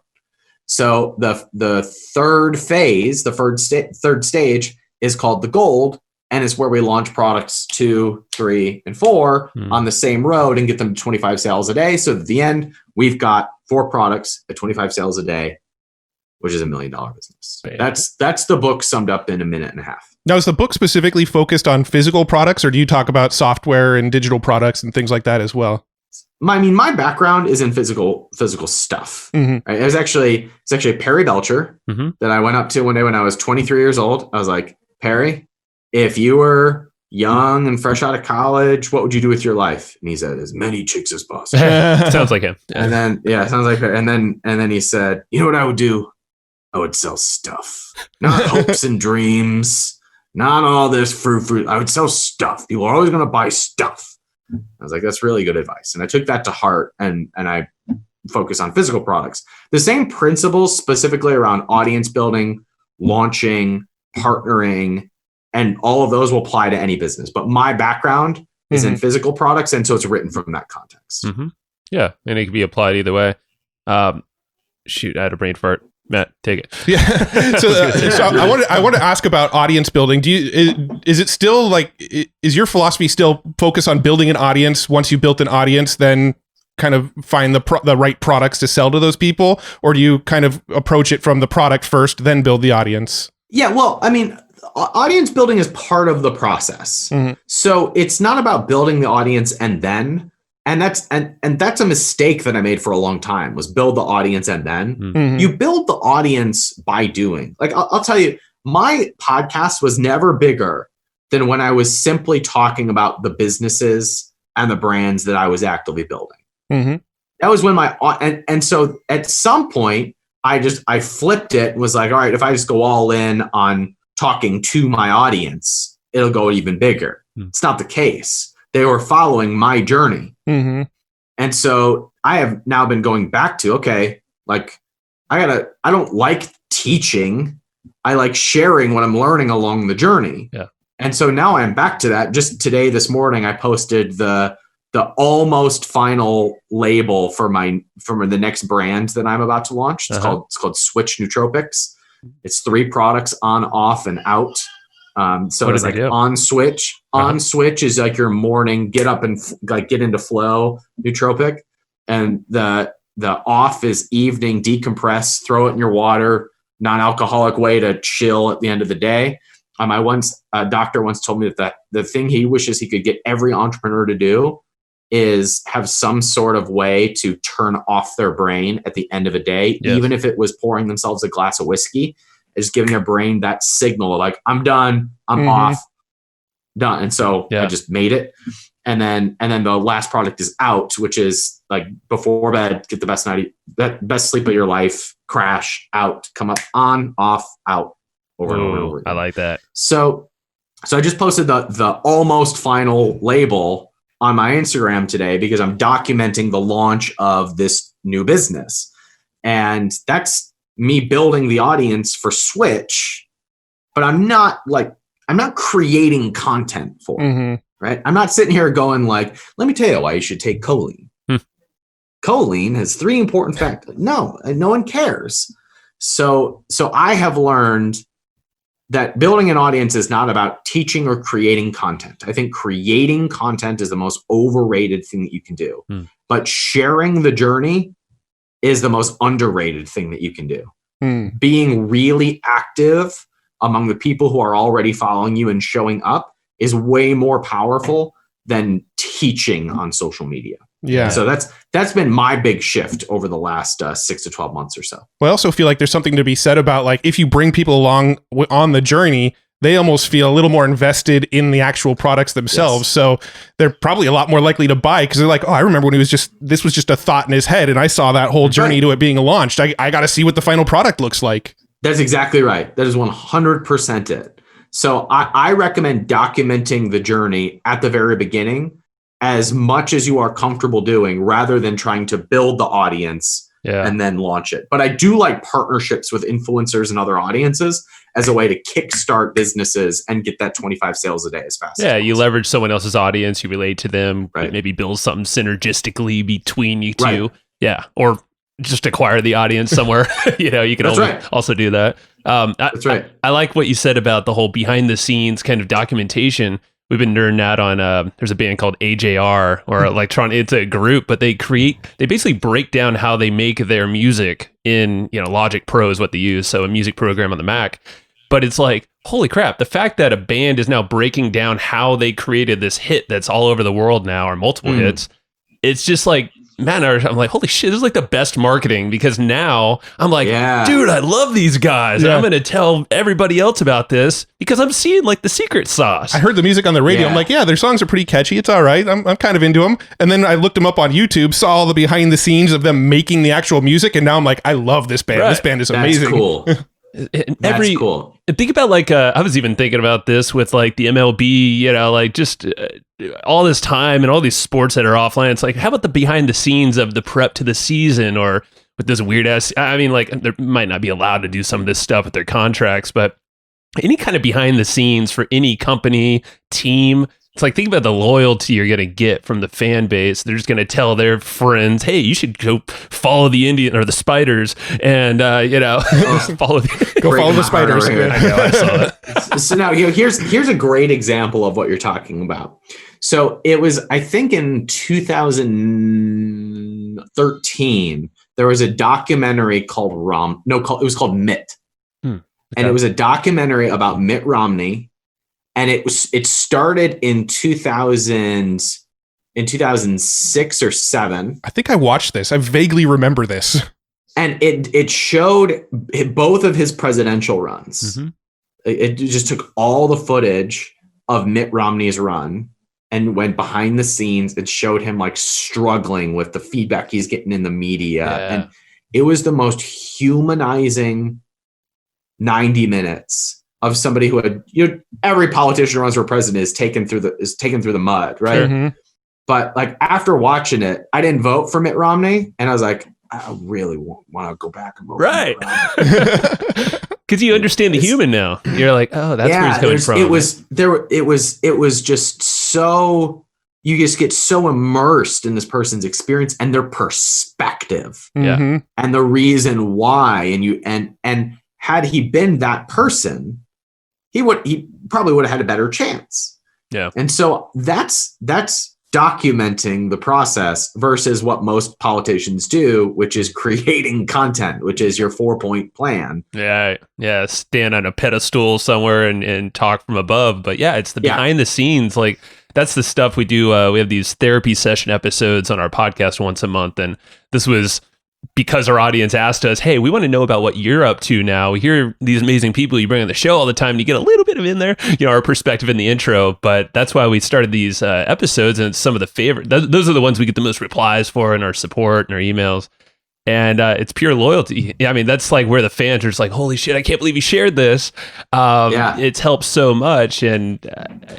So the third phase, the third stage is called the gold, and it's where we launch products 2, 3, and 4 on the same road and get them to 25 sales a day. So at the end, we've got 4 products at 25 sales a day, which is $1 million business. That's the book summed up in a minute and a half. Now, is the book specifically focused on physical products, or do you talk about software and digital products and things like that as well? My background is in physical stuff. Right? It's actually Perry Belcher that I went up to one day when I was 23 years old. I was like, Perry, if you were young and fresh out of college, what would you do with your life? And he said, as many chicks as possible. Sounds like him. And then, sounds like her. And then he said, you know what I would do? I would sell stuff, not hopes and dreams, not all this fruit. I would sell stuff. People are always going to buy stuff. I was like, that's really good advice. And I took that to heart, and I focus on physical products. The same principles specifically around audience building, launching, partnering, and all of those will apply to any business. But my background is in physical products, and so it's written from that context. Yeah, and it can be applied either way. Shoot, I had a brain fart. Matt, take it. Yeah. So I want to ask about audience building. Is it still like, is your philosophy still focus on building an audience? Once you built an audience, then kind of find the right products to sell to those people, or do you kind of approach it from the product first, then build the audience? Yeah, well, I mean, audience building is part of the process. So it's not about building the audience and then, and that's a mistake that I made for a long time, was build the audience and then. You build the audience by doing. Like, I'll tell you, my podcast was never bigger than when I was simply talking about the businesses and the brands that I was actively building. That was when and so at some point I flipped it and was like, all right, if I just go all in on talking to my audience, it'll go even bigger. It's not the case. They were following my journey. And so I have now been going back to, okay, like I don't like teaching. I like sharing what I'm learning along the journey. Yeah. And so now I'm back to that. Just today, this morning, I posted the almost final label for the next brand that I'm about to launch. It's called Switch Nootropics. It's 3 products, on, off, and out. So it's like on switch. On switch is like your morning get up and like get into flow nootropic, and the off is evening decompress, throw it in your water, non-alcoholic way to chill at the end of the day. A doctor once told me that the thing he wishes he could get every entrepreneur to do is have some sort of way to turn off their brain at the end of a day, even if it was pouring themselves a glass of whiskey, is giving their brain that signal of like, I'm done, I'm off, done. And so I just made it. And then the last product is out, which is like before bed, get the best sleep of your life, crash, out, come up, on, off, out, over and over again. I like that. So I just posted the almost final label on my Instagram today because I'm documenting the launch of this new business. And that's me building the audience for Switch, but I'm not creating content for it, right? I'm not sitting here going like, let me tell you why you should take choline. Choline has 3 important factors. No one cares. So I have learned that building an audience is not about teaching or creating content. I think creating content is the most overrated thing that you can do. But sharing the journey is the most underrated thing that you can do. Being really active among the people who are already following you and showing up is way more powerful than teaching on social media. Yeah. So that's been my big shift over the last 6 to 12 months or so. Well, I also feel like there's something to be said about like, if you bring people along on the journey, they almost feel a little more invested in the actual products themselves. Yes. So they're probably a lot more likely to buy because they're like, oh, I remember when this was just a thought in his head and I saw that whole journey to it being launched. I got to see what the final product looks like. That's exactly right. That is 100% it. So I recommend documenting the journey at the very beginning as much as you are comfortable doing, rather than trying to build the audience and then launch it. But I do like partnerships with influencers and other audiences as a way to kickstart businesses and get that 25 sales a day as fast as possible. You leverage someone else's audience, you relate to them, maybe build something synergistically between you two. Yeah. Or just acquire the audience somewhere. You can also do that. That's right. I like what you said about the whole behind the scenes kind of documentation. We've been nerding out on, there's a band called AJR or Electron. It's a group, but they basically break down how they make their music in, Logic Pro is what they use. So a music program on the Mac. But it's like, holy crap, the fact that a band is now breaking down how they created this hit that's all over the world now, or multiple hits, it's just like, man, I'm like, holy shit, this is like the best marketing, because now I'm like, dude, I love these guys. And I'm going to tell everybody else about this because I'm seeing like the secret sauce. I heard the music on the radio. I'm like, their songs are pretty catchy. It's all right. I'm kind of into them. And then I looked them up on YouTube, saw all the behind the scenes of them making the actual music. And now I'm like, I love this band. This band is amazing. That's cool. That's cool. Think about like I was even thinking about this with like the MLB, you know, like just all this time and all these sports that are offline. It's like, how about the behind the scenes of the prep to the season, or with this weird ass, I mean, like they might not be allowed to do some of this stuff with their contracts, but any kind of behind the scenes for any company, team. It's like, think about the loyalty you're going to get from the fan base. They're just going to tell their friends, hey, you should go follow the Indian or the Spiders and, follow follow the Spiders. I know, I saw that. So now, here's a great example of what you're talking about. So it was, I think in 2013, there was a documentary called it was called Mitt. Okay. And it was a documentary about Mitt Romney. And it started in 2006 or 7. I think I watched this. I vaguely remember this. And it showed both of his presidential runs. Mm-hmm. It just took all the footage of Mitt Romney's run and went behind the scenes and showed him like struggling with the feedback he's getting in the media. Yeah. And it was the most humanizing 90 minutes of somebody who had, every politician who runs for president is taken through the mud, right? Mm-hmm. But like after watching it, I didn't vote for Mitt Romney, and I was like, I really want to go back and vote. Right, because you understand the human now. You're like, oh, that's where he's coming from. It was just so, you just get so immersed in this person's experience and their perspective, yeah, and the reason why, and had he been that person, he probably would have had a better chance. Yeah. And so that's documenting the process versus what most politicians do, which is creating content, which is your 4-point plan. Yeah. Yeah. Stand on a pedestal somewhere and talk from above. But yeah, it's the behind the scenes. Like that's the stuff we do. We have these therapy session episodes on our podcast once a month. And this was because our audience asked us, hey, we want to know about what you're up to now. We hear these amazing people you bring on the show all the time, and you get a little bit of in there, our perspective in the intro. But that's why we started these episodes, and it's some of the favorite. Those are the ones we get the most replies for in our support and our emails. And it's pure loyalty. I mean, that's like where the fans are just like, holy shit, I can't believe you shared this. It's helped so much. And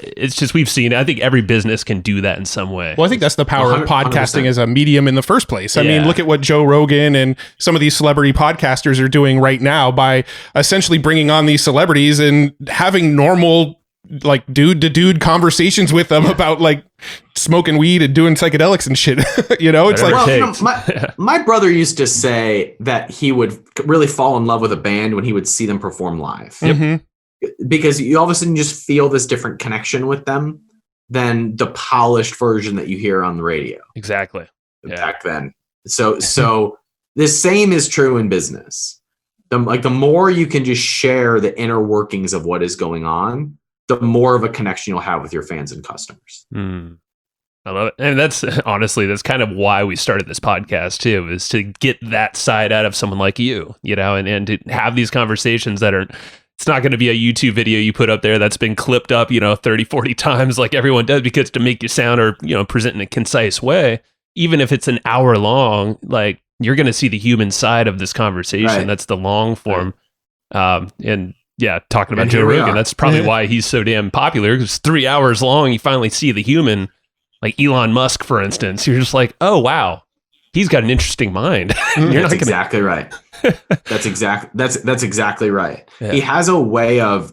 it's just, we've seen, I think every business can do that in some way. Well, I think that's the power of podcasting as a medium in the first place. I mean, look at what Joe Rogan and some of these celebrity podcasters are doing right now by essentially bringing on these celebrities and having normal, like dude to dude conversations with them about like smoking weed and doing psychedelics and shit. It's like, my brother used to say that he would really fall in love with a band when he would see them perform live. Mm-hmm. Because you all of a sudden just feel this different connection with them than the polished version that you hear on the radio. Exactly. Back then. So the same is true in business. The more you can just share the inner workings of what is going on, the more of a connection you'll have with your fans and customers. I love it. And that's kind of why we started this podcast too, is to get that side out of someone like you, and to have these conversations that are, it's not going to be a YouTube video you put up there that's been clipped up, 30, 40 times like everyone does, because to make you sound or, present in a concise way, even if it's an hour long, like you're going to see the human side of this conversation. Right. That's the long form. And yeah, talking about Joe Rogan, that's probably why he's so damn popular. It's 3 hours long. You finally see the human, like Elon Musk, for instance. You're just like, oh, wow, he's got an interesting mind. That's exactly right. That's exactly right. Yeah. He has a way of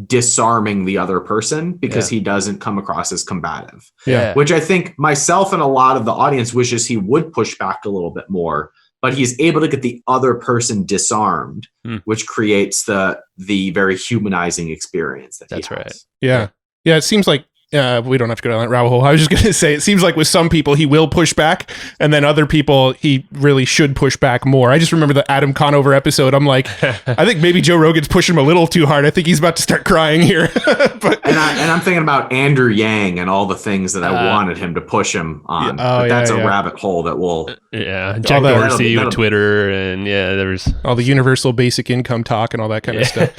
disarming the other person because he doesn't come across as combative. Yeah. Which I think myself and a lot of the audience wishes he would push back a little bit more. But he's able to get the other person disarmed, which creates the very humanizing experience. That's right. Yeah. It seems like we don't have to go down that rabbit hole. I was just going to say, it seems like with some people he will push back, and then other people he really should push back more. I just remember the Adam Conover episode. I'm like, I think maybe Joe Rogan's pushing him a little too hard. I think he's about to start crying here. But I'm thinking about Andrew Yang and all the things that I wanted him to push him on. But that's a rabbit hole that will. Yeah, Jack Dorsey with Twitter, and there was all the universal basic income talk and all that kind of stuff.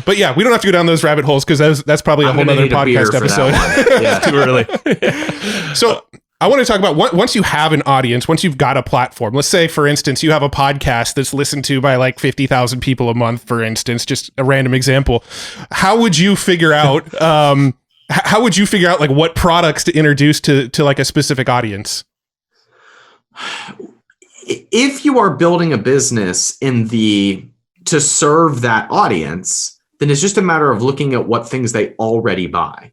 But yeah, we don't have to go down those rabbit holes because that's probably a whole other podcast episode. Yeah, too early. So I want to talk about once you have an audience, once you've got a platform. Let's say, for instance, you have a podcast that's listened to by like 50,000 people a month, for instance, just a random example. How would you figure out like what products to introduce to like a specific audience? If you are building a business to serve that audience, then it's just a matter of looking at what things they already buy.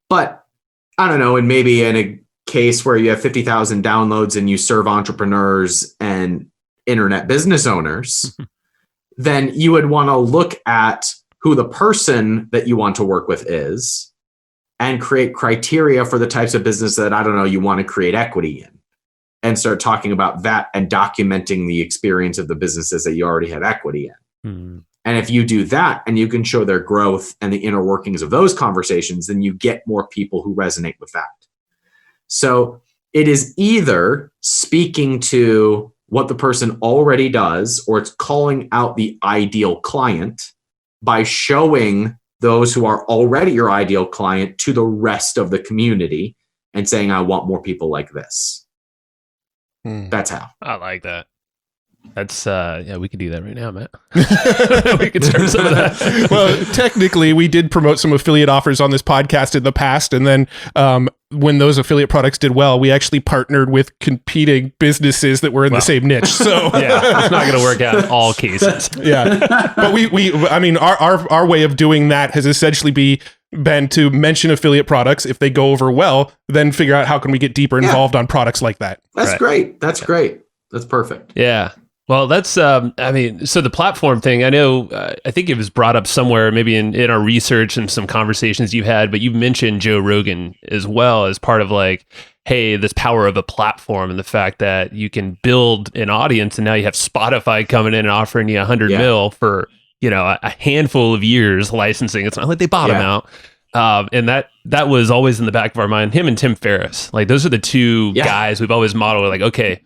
But I don't know, and maybe in a case where you have 50,000 downloads and you serve entrepreneurs and internet business owners, then you would want to look at who the person that you want to work with is and create criteria for the types of business that, I don't know, you want to create equity in, and start talking about that and documenting the experience of the businesses that you already have equity in. Mm-hmm. And if you do that and you can show their growth and the inner workings of those conversations, then you get more people who resonate with that. So it is either speaking to what the person already does, or it's calling out the ideal client by showing those who are already your ideal client to the rest of the community and saying, I want more people like this. That's how. I like that. That's we could do that right now, Matt. We could start some of that. Well, technically we did promote some affiliate offers on this podcast in the past, and then when those affiliate products did well, we actually partnered with competing businesses that were in the same niche. So yeah, it's not going to work out in all cases. Yeah, but I mean, our way of doing that has essentially been to mention affiliate products. If they go over well, then figure out how can we get deeper involved on products like that. That's great. That's great. That's perfect. Yeah. Well, that's, so the platform thing, I know, I think it was brought up somewhere, maybe in our research and some conversations you had, but you mentioned Joe Rogan as well as part of like, hey, this power of a platform and the fact that you can build an audience, and now you have Spotify coming in and offering you $100 million for, a handful of years licensing. It's not like they bought them out. And that was always in the back of our mind, him and Tim Ferriss. Like, those are the two guys we've always modeled, like, okay,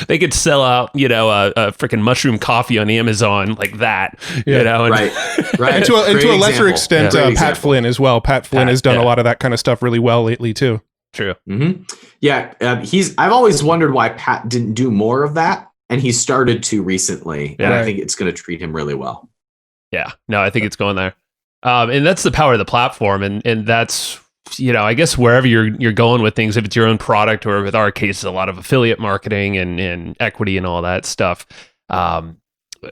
they could sell out, a freaking mushroom coffee on Amazon like that, and right. And to a lesser extent, Pat Flynn as well. Pat Flynn has done a lot of that kind of stuff really well lately too. True. Mm-hmm. Yeah, I've always wondered why Pat didn't do more of that, and he started to recently, and I think it's going to treat him really well. Yeah, no, I think it's going there, and that's the power of the platform, and that's. I guess wherever you're going with things, if it's your own product or with our case, a lot of affiliate marketing and equity and all that stuff.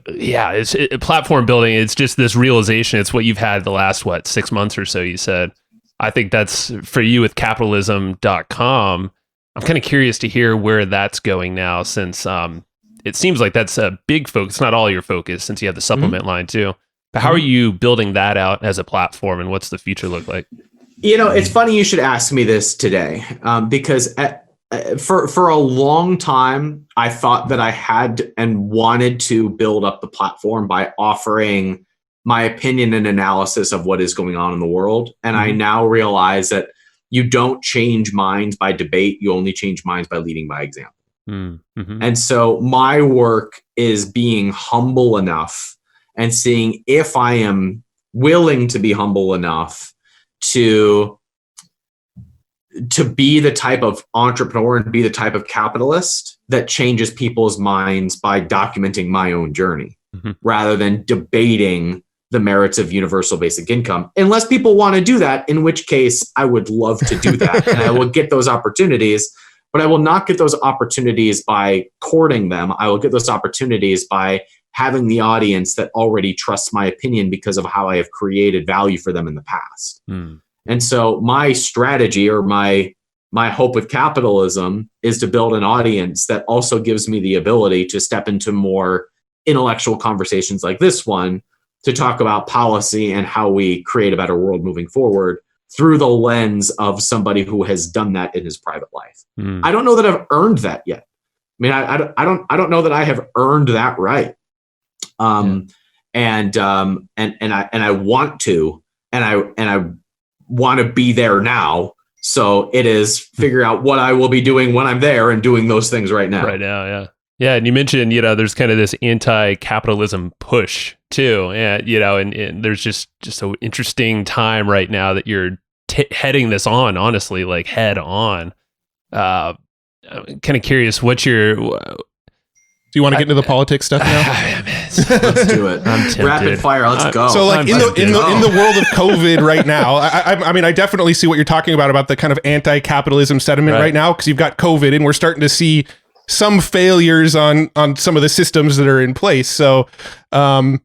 It's platform building. It's just this realization. It's what you've had the last, 6 months or so, you said. I think that's for you with capitalism.com. I'm kind of curious to hear where that's going now, since it seems like that's a big focus, not all your focus, since you have the supplement line too. But how are you building that out as a platform, and what's the future look like? It's funny you should ask me this today, because for a long time, I thought that I had and wanted to build up the platform by offering my opinion and analysis of what is going on in the world. And I now realize that you don't change minds by debate. You only change minds by leading by example. Mm-hmm. And so my work is being humble enough and seeing if I am willing to be humble enough to be the type of entrepreneur and be the type of capitalist that changes people's minds by documenting my own journey, rather than debating the merits of universal basic income. Unless people want to do that, in which case I would love to do that. And I will get those opportunities, but I will not get those opportunities by courting them. I will get those opportunities by having the audience that already trusts my opinion because of how I have created value for them in the past. And so my strategy, or my hope with capitalism, is to build an audience that also gives me the ability to step into more intellectual conversations like this one, to talk about policy and how we create a better world moving forward through the lens of somebody who has done that in his private life. I don't know that I've earned that yet. I mean, I don't know that I have earned that right. And I want to, and I want to be there now. So it is figure out what I will be doing when I'm there and doing those things right now. Right now, yeah. Yeah, and you mentioned, there's kind of this anti-capitalism push too, and and there's just an interesting time right now that you're heading this on, honestly, like head on. I'm kind of curious, what's your... Do you want to get into the politics stuff now? Let's do it. I'm tempted. Rapid fire. Let's go. So, like in the world of COVID right now, I mean, I definitely see what you're talking about the kind of anti-capitalism sentiment right now, because you've got COVID, and we're starting to see some failures on some of the systems that are in place. So, I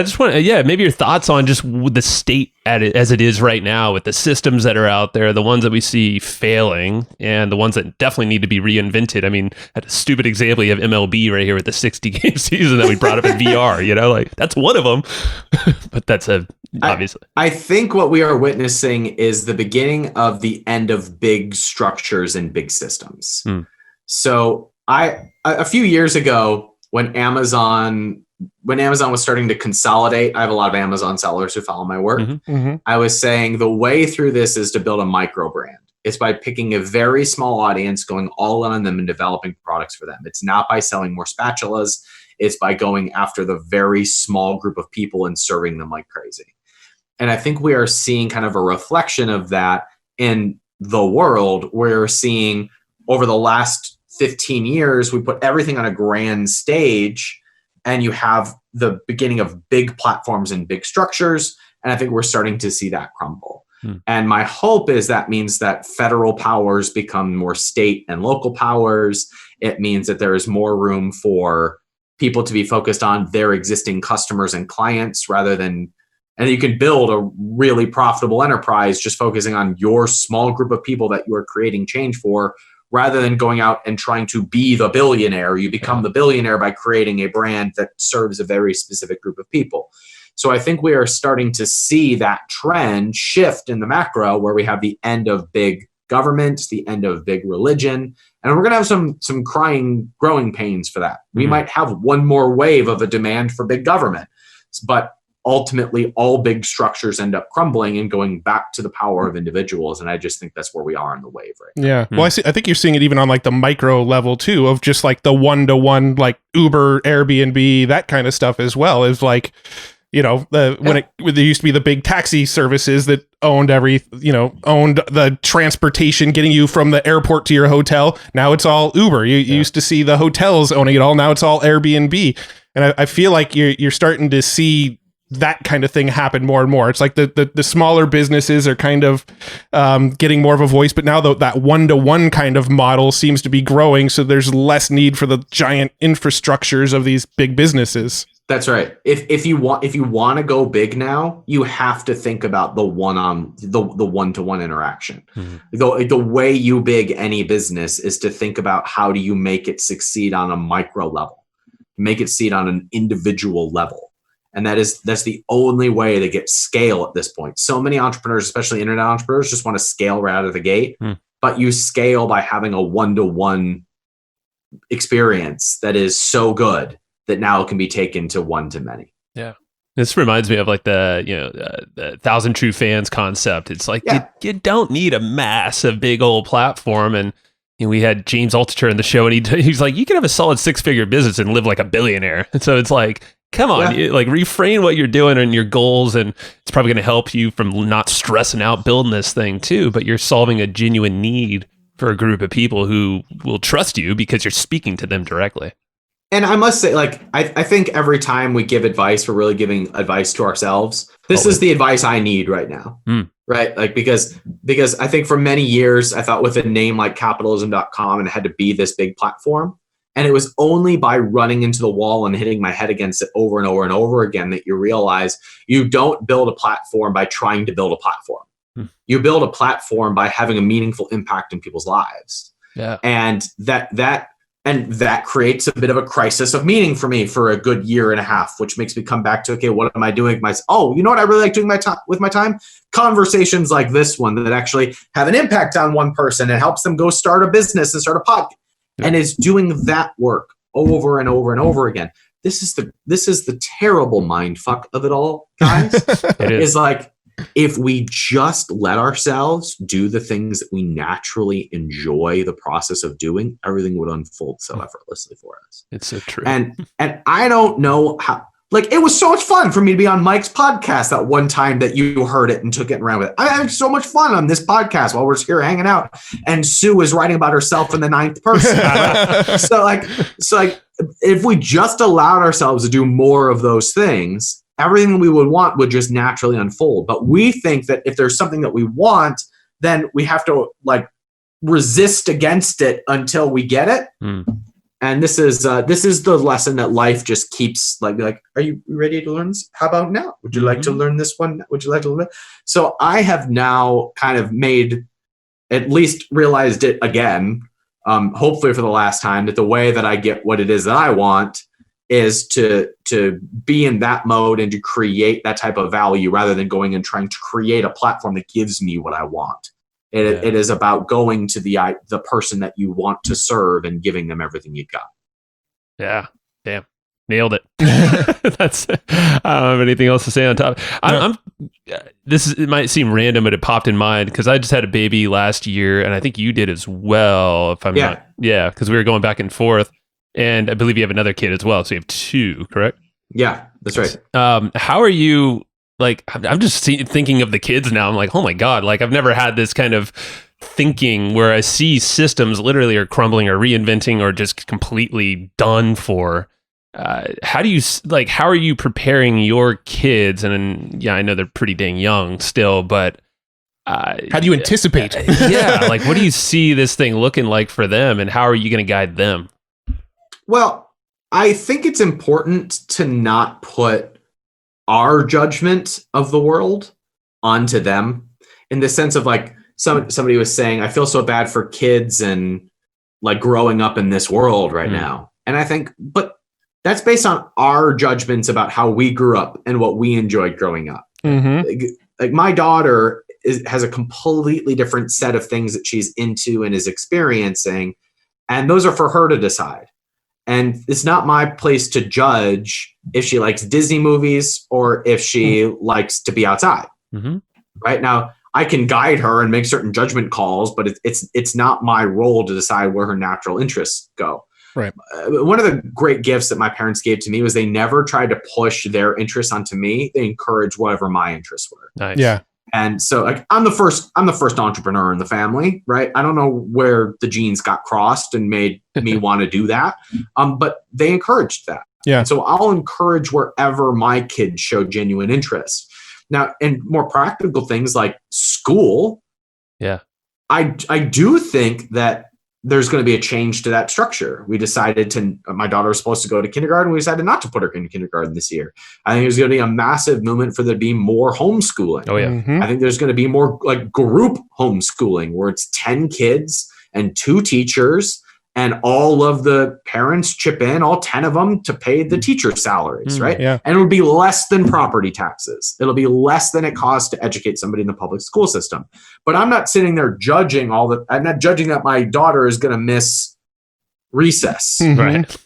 just want maybe your thoughts on just the state as it is right now, with the systems that are out there, the ones that we see failing and the ones that definitely need to be reinvented. I mean, at a stupid example, you have MLB right here with the 60-game season that we brought up in VR, like that's one of them, but that's obviously. I think what we are witnessing is the beginning of the end of big structures and big systems. So a few years ago, when Amazon was starting to consolidate, I have a lot of Amazon sellers who follow my work. I was saying the way through this is to build a micro brand. It's by picking a very small audience, going all in on them and developing products for them. It's not by selling more spatulas. It's by going after the very small group of people and serving them like crazy. And I think we are seeing kind of a reflection of that in the world. We're seeing over the last 15 years, we put everything on a grand stage, and you have the beginning of big platforms and big structures. And I think we're starting to see that crumble. And my hope is that means that federal powers become more state and local powers. It means that there is more room for people to be focused on their existing customers and clients and you can build a really profitable enterprise just focusing on your small group of people that you are creating change for, rather than going out and trying to be the billionaire. You become the billionaire by creating a brand that serves a very specific group of people. So I think we are starting to see that trend shift in the macro, where we have the end of big government, the end of big religion, and we're going to have some growing pains for that. We might have one more wave of a demand for big government, but ultimately all big structures end up crumbling and going back to the power of individuals. And I just think that's where we are in the wave right now. Yeah. Well, I think you're seeing it even on like the micro level too, of just like the one-to-one, like Uber, Airbnb, that kind of stuff as well, is like, when there used to be the big taxi services that owned owned the transportation getting you from the airport to your hotel. Now it's all Uber. You used to see the hotels owning it all. Now it's all Airbnb. And I feel like you're starting to see that kind of thing happen more and more. It's like the smaller businesses are kind of getting more of a voice, but now that one-to-one kind of model seems to be growing, so there's less need for the giant infrastructures of these big businesses. That's right. If you want to go big now, you have to think about the one-to-one interaction. The way you big any business is to think about how do you make it succeed on a micro level, make it succeed on an individual level. And that's the only way to get scale at this point. So many entrepreneurs, especially internet entrepreneurs, just want to scale right out of the gate. But you scale by having a one-to-one experience that is so good that now it can be taken to one-to-many. Yeah. This reminds me of like the 1,000 True Fans concept. It's like you don't need a massive big old platform. And we had James Altucher in the show, and he's like, you can have a solid 6-figure business and live like a billionaire. And so it's like, come on, like refrain what you're doing and your goals, and it's probably going to help you from not stressing out building this thing too. But you're solving a genuine need for a group of people who will trust you because you're speaking to them directly. And I must say, like, I think every time we give advice, we're really giving advice to ourselves. This is the advice I need right now, right? Like, because I think for many years, I thought with a name like capitalism.com, and it had to be this big platform. And it was only by running into the wall and hitting my head against it over and over and over again that you realize you don't build a platform by trying to build a platform. You build a platform by having a meaningful impact in people's lives. Yeah. And that creates a bit of a crisis of meaning for me for a good year and a half, which makes me come back to, okay, what am I doing? You know what I really like doing with my time? Conversations like this one that actually have an impact on one person and helps them go start a business and start a podcast. And is doing that work over and over and over again. This is the terrible mind fuck of it all, guys. It is like, if we just let ourselves do the things that we naturally enjoy the process of doing, everything would unfold so effortlessly for us. It's so true. And I don't know like, it was so much fun for me to be on Mike's podcast that one time that you heard it and took it and ran with it. I had so much fun on this podcast while we're here hanging out. And Sue was writing about herself in the 9th person. so like, if we just allowed ourselves to do more of those things, everything we would want would just naturally unfold. But we think that if there's something that we want, then we have to like resist against it until we get it. And this is the lesson that life just keeps like, are you ready to learn this? How about now? Would you like to learn this one? Would you like to learn it? So I have now kind of at least realized it again, hopefully for the last time, that the way that I get what it is that I want is to be in that mode and to create that type of value rather than going and trying to create a platform that gives me what I want. It is about going to the person that you want to serve and giving them everything you've got. Yeah. Damn. Nailed it. I don't have anything else to say on top. It might seem random, but it popped in mind because I just had a baby last year, and I think you did as well. If I'm not, because we were going back and forth, and I believe you have another kid as well. So you have 2, correct? Yeah, that's right. How are you? Like, I'm just thinking of the kids now. I'm like, oh my God, like I've never had this kind of thinking where I see systems literally are crumbling or reinventing or just completely done for. How are you preparing your kids? And I know they're pretty dang young still, but how do you anticipate? Like, what do you see this thing looking like for them, and how are you going to guide them? Well, I think it's important to not put our judgment of the world onto them, in the sense of like somebody was saying, I feel so bad for kids and like growing up in this world right now. And I think, but that's based on our judgments about how we grew up and what we enjoyed growing up. Like my daughter has a completely different set of things that she's into and is experiencing. And those are for her to decide. And it's not my place to judge if she likes Disney movies or if she likes to be outside. Right now, I can guide her and make certain judgment calls, but it's not my role to decide where her natural interests go. Right. One of the great gifts that my parents gave to me was they never tried to push their interests onto me. They encouraged whatever my interests were. Nice. Yeah. And so like I'm the first entrepreneur in the family, right? I don't know where the genes got crossed and made me want to do that. But they encouraged that. Yeah. And so I'll encourage wherever my kids show genuine interest. Now, in more practical things like school, I do think that there's going to be a change to that structure. We decided my daughter was supposed to go to kindergarten. We decided not to put her in kindergarten this year. I think there's going to be a massive movement for there to be more homeschooling. Oh yeah. I think there's going to be more like group homeschooling where it's 10 kids and 2 teachers and all of the parents chip in, all 10 of them, to pay the teacher salaries, right? Yeah. And it'll be less than property taxes. It'll be less than it costs to educate somebody in the public school system. But I'm not sitting there judging I'm not judging that my daughter is going to miss recess. Right.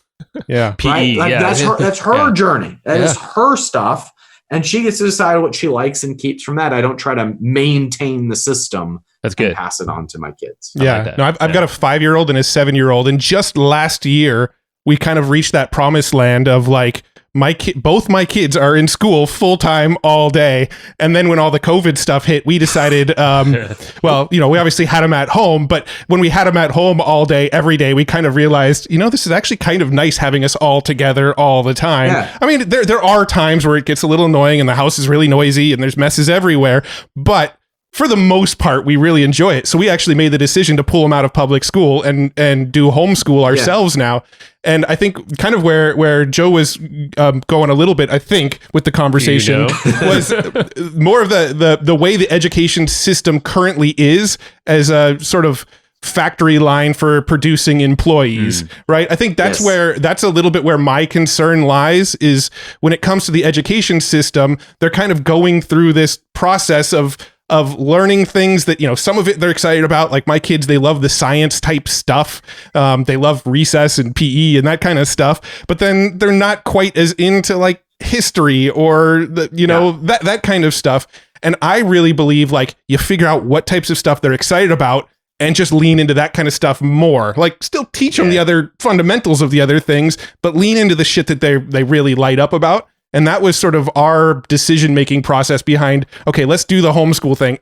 Yeah. PE, Right? Like that's her journey. That is her stuff. And she gets to decide what she likes and keeps from that. I don't try to maintain the system. That's good. And pass it on to my kids. Yeah. No, I've got a 5-year-old and a 7-year-old. And just last year, we kind of reached that promised land of like, both my kids are in school full time all day. And then when all the COVID stuff hit, we decided, well, we obviously had them at home, but when we had them at home all day, every day, we kind of realized, this is actually kind of nice having us all together all the time. Yeah. I mean, there are times where it gets a little annoying and the house is really noisy and there's messes everywhere, but for the most part, we really enjoy it. So we actually made the decision to pull them out of public school and do homeschool ourselves now. And I think kind of where Joe was going a little bit, I think, with the conversation was more of the way the education system currently is as a sort of factory line for producing employees, right? I think that's that's a little bit where my concern lies, is when it comes to the education system, they're kind of going through this process of learning things that, some of it they're excited about. Like my kids, they love the science type stuff. They love recess and PE and that kind of stuff, but then they're not quite as into like history or that kind of stuff. And I really believe like you figure out what types of stuff they're excited about and just lean into that kind of stuff more. Like still teach them the other fundamentals of the other things, but lean into the shit that they really light up about. And that was sort of our decision-making process behind, okay, let's do the homeschool thing.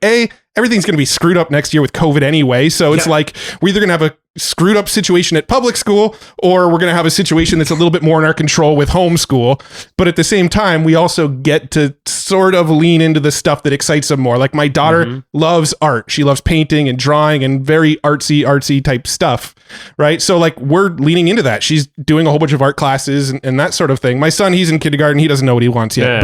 Everything's going to be screwed up next year with COVID anyway. So it's like, we're either going to have a screwed up situation at public school, or we're going to have a situation that's a little bit more in our control with homeschool. But at the same time, we also get to sort of lean into the stuff that excites them more. Like my daughter loves art. She loves painting and drawing and very artsy type stuff. Right. So like we're leaning into that. She's doing a whole bunch of art classes and that sort of thing. My son, he's in kindergarten. He doesn't know what he wants yet.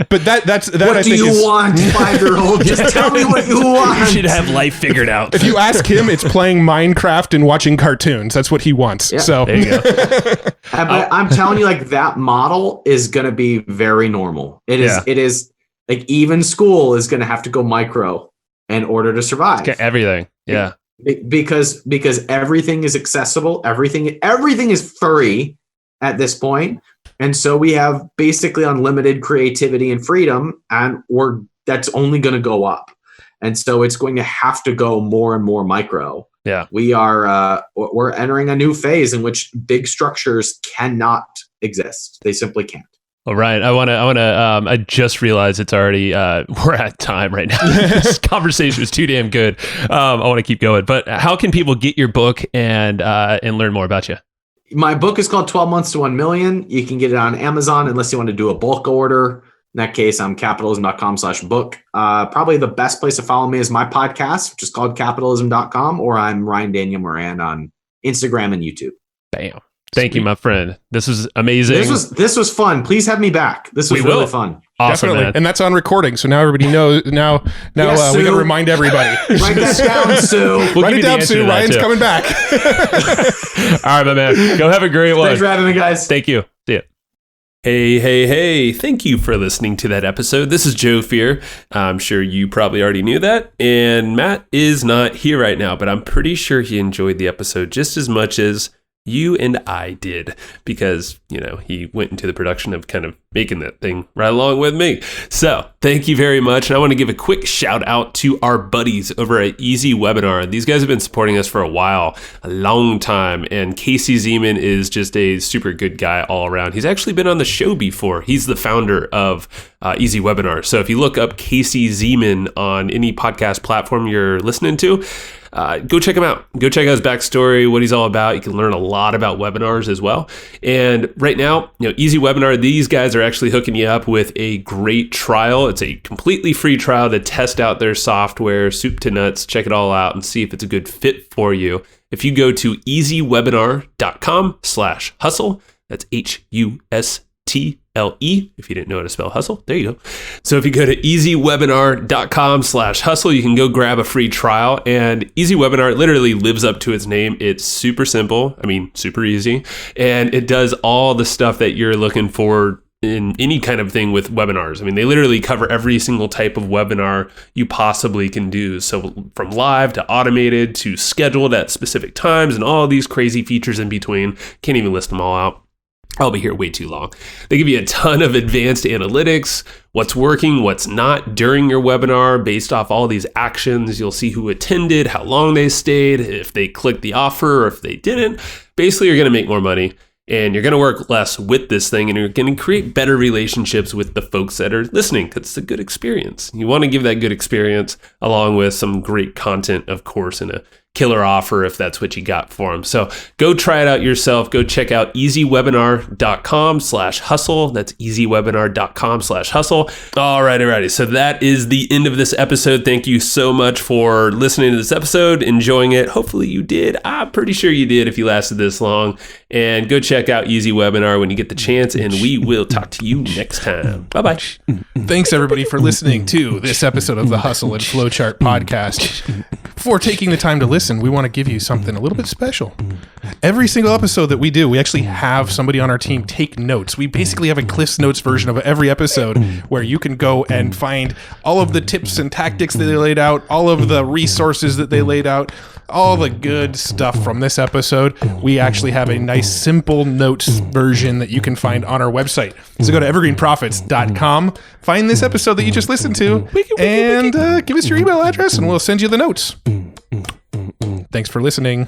But that's what do you want, 5-year-old? Just tell me what you want. You should have life figured out. If you ask him, it's playing Minecraft and watching cartoons. That's what he wants. Yeah. So there you go. But I'm telling you, like that model is going to be very normal. It is like even school is going to have to go micro in order to survive. Okay, everything. Yeah. Because everything is accessible. Everything is free at this point. And so we have basically unlimited creativity and freedom, and that's only going to go up. And so it's going to have to go more and more micro. Yeah. We're entering a new phase in which big structures cannot exist. They simply can't. All right. I just realized it's already, we're at time right now. This conversation is too damn good. I want to keep going, but how can people get your book and learn more about you? My book is called 12 Months to 1 Million. You can get it on Amazon unless you want to do a bulk order. In that case, I'm capitalism.com/book. Probably the best place to follow me is my podcast, which is called capitalism.com, or I'm Ryan Daniel Moran on Instagram and YouTube. Bam. Thank you, my friend. This was amazing. This was fun. Please have me back. This was really fun. Awesome, definitely. Man. And that's on recording. So now everybody knows. Now yes, we got to remind everybody. Write that down, Sue. Write it down, Sue. Ryan's coming back. All right, my man. Go have a great one. Thanks for having me, guys. Thank you. See ya. Hey. Thank you for listening to that episode. This is Joe Fear. I'm sure you probably already knew that. And Matt is not here right now, but I'm pretty sure he enjoyed the episode just as much as you and I did, because, he went into the production of kind of making that thing right along with me. So thank you very much. And I want to give a quick shout out to our buddies over at Easy Webinar. These guys have been supporting us for a long time. And Casey Zeman is just a super good guy all around. He's actually been on the show before. He's the founder of Easy Webinar. So if you look up Casey Zeman on any podcast platform you're listening to, go check him out. Go check out his backstory, what he's all about. You can learn a lot about webinars as well. And right now, Easy Webinar, these guys are actually hooking you up with a great trial. It's a completely free trial to test out their software, soup to nuts, check it all out and see if it's a good fit for you. If you go to easywebinar.com/hustle, that's HUSTLE, if you didn't know how to spell hustle, there you go. So if you go to easywebinar.com/hustle, you can go grab a free trial. And Easy Webinar literally lives up to its name. It's super simple. Super easy. And it does all the stuff that you're looking for in any kind of thing with webinars. They literally cover every single type of webinar you possibly can do. So from live to automated to scheduled at specific times and all these crazy features in between. Can't even list them all out. I'll be here way too long. They give you a ton of advanced analytics, what's working, what's not during your webinar based off all these actions. You'll see who attended, how long they stayed, if they clicked the offer or if they didn't. Basically, you're going to make more money and you're going to work less with this thing, and you're going to create better relationships with the folks that are listening because it's a good experience. You want to give that good experience along with some great content, of course, and a killer offer if that's what you got for them. So go try it out yourself. Go check out easywebinar.com/hustle. That's easywebinar.com/hustle. Alrighty. So that is the end of this episode. Thank you so much for listening to this episode, enjoying it. Hopefully you did. I'm pretty sure you did if you lasted this long. And go check out Easy Webinar when you get the chance, and we will talk to you next time. Bye-bye. Thanks everybody for listening to this episode of the Hustle and Flowchart podcast. For taking the time to listen, we want to give you something a little bit special. Every single episode that we do, we actually have somebody on our team take notes. We basically have a Cliff's Notes version of every episode where you can go and find all of the tips and tactics that they laid out, all of the resources that they laid out, all the good stuff from this episode. We actually have a nice simple notes version that you can find on our website. So go to evergreenprofits.com, find this episode that you just listened to, and give us your email address and we'll send you the notes. Thanks for listening.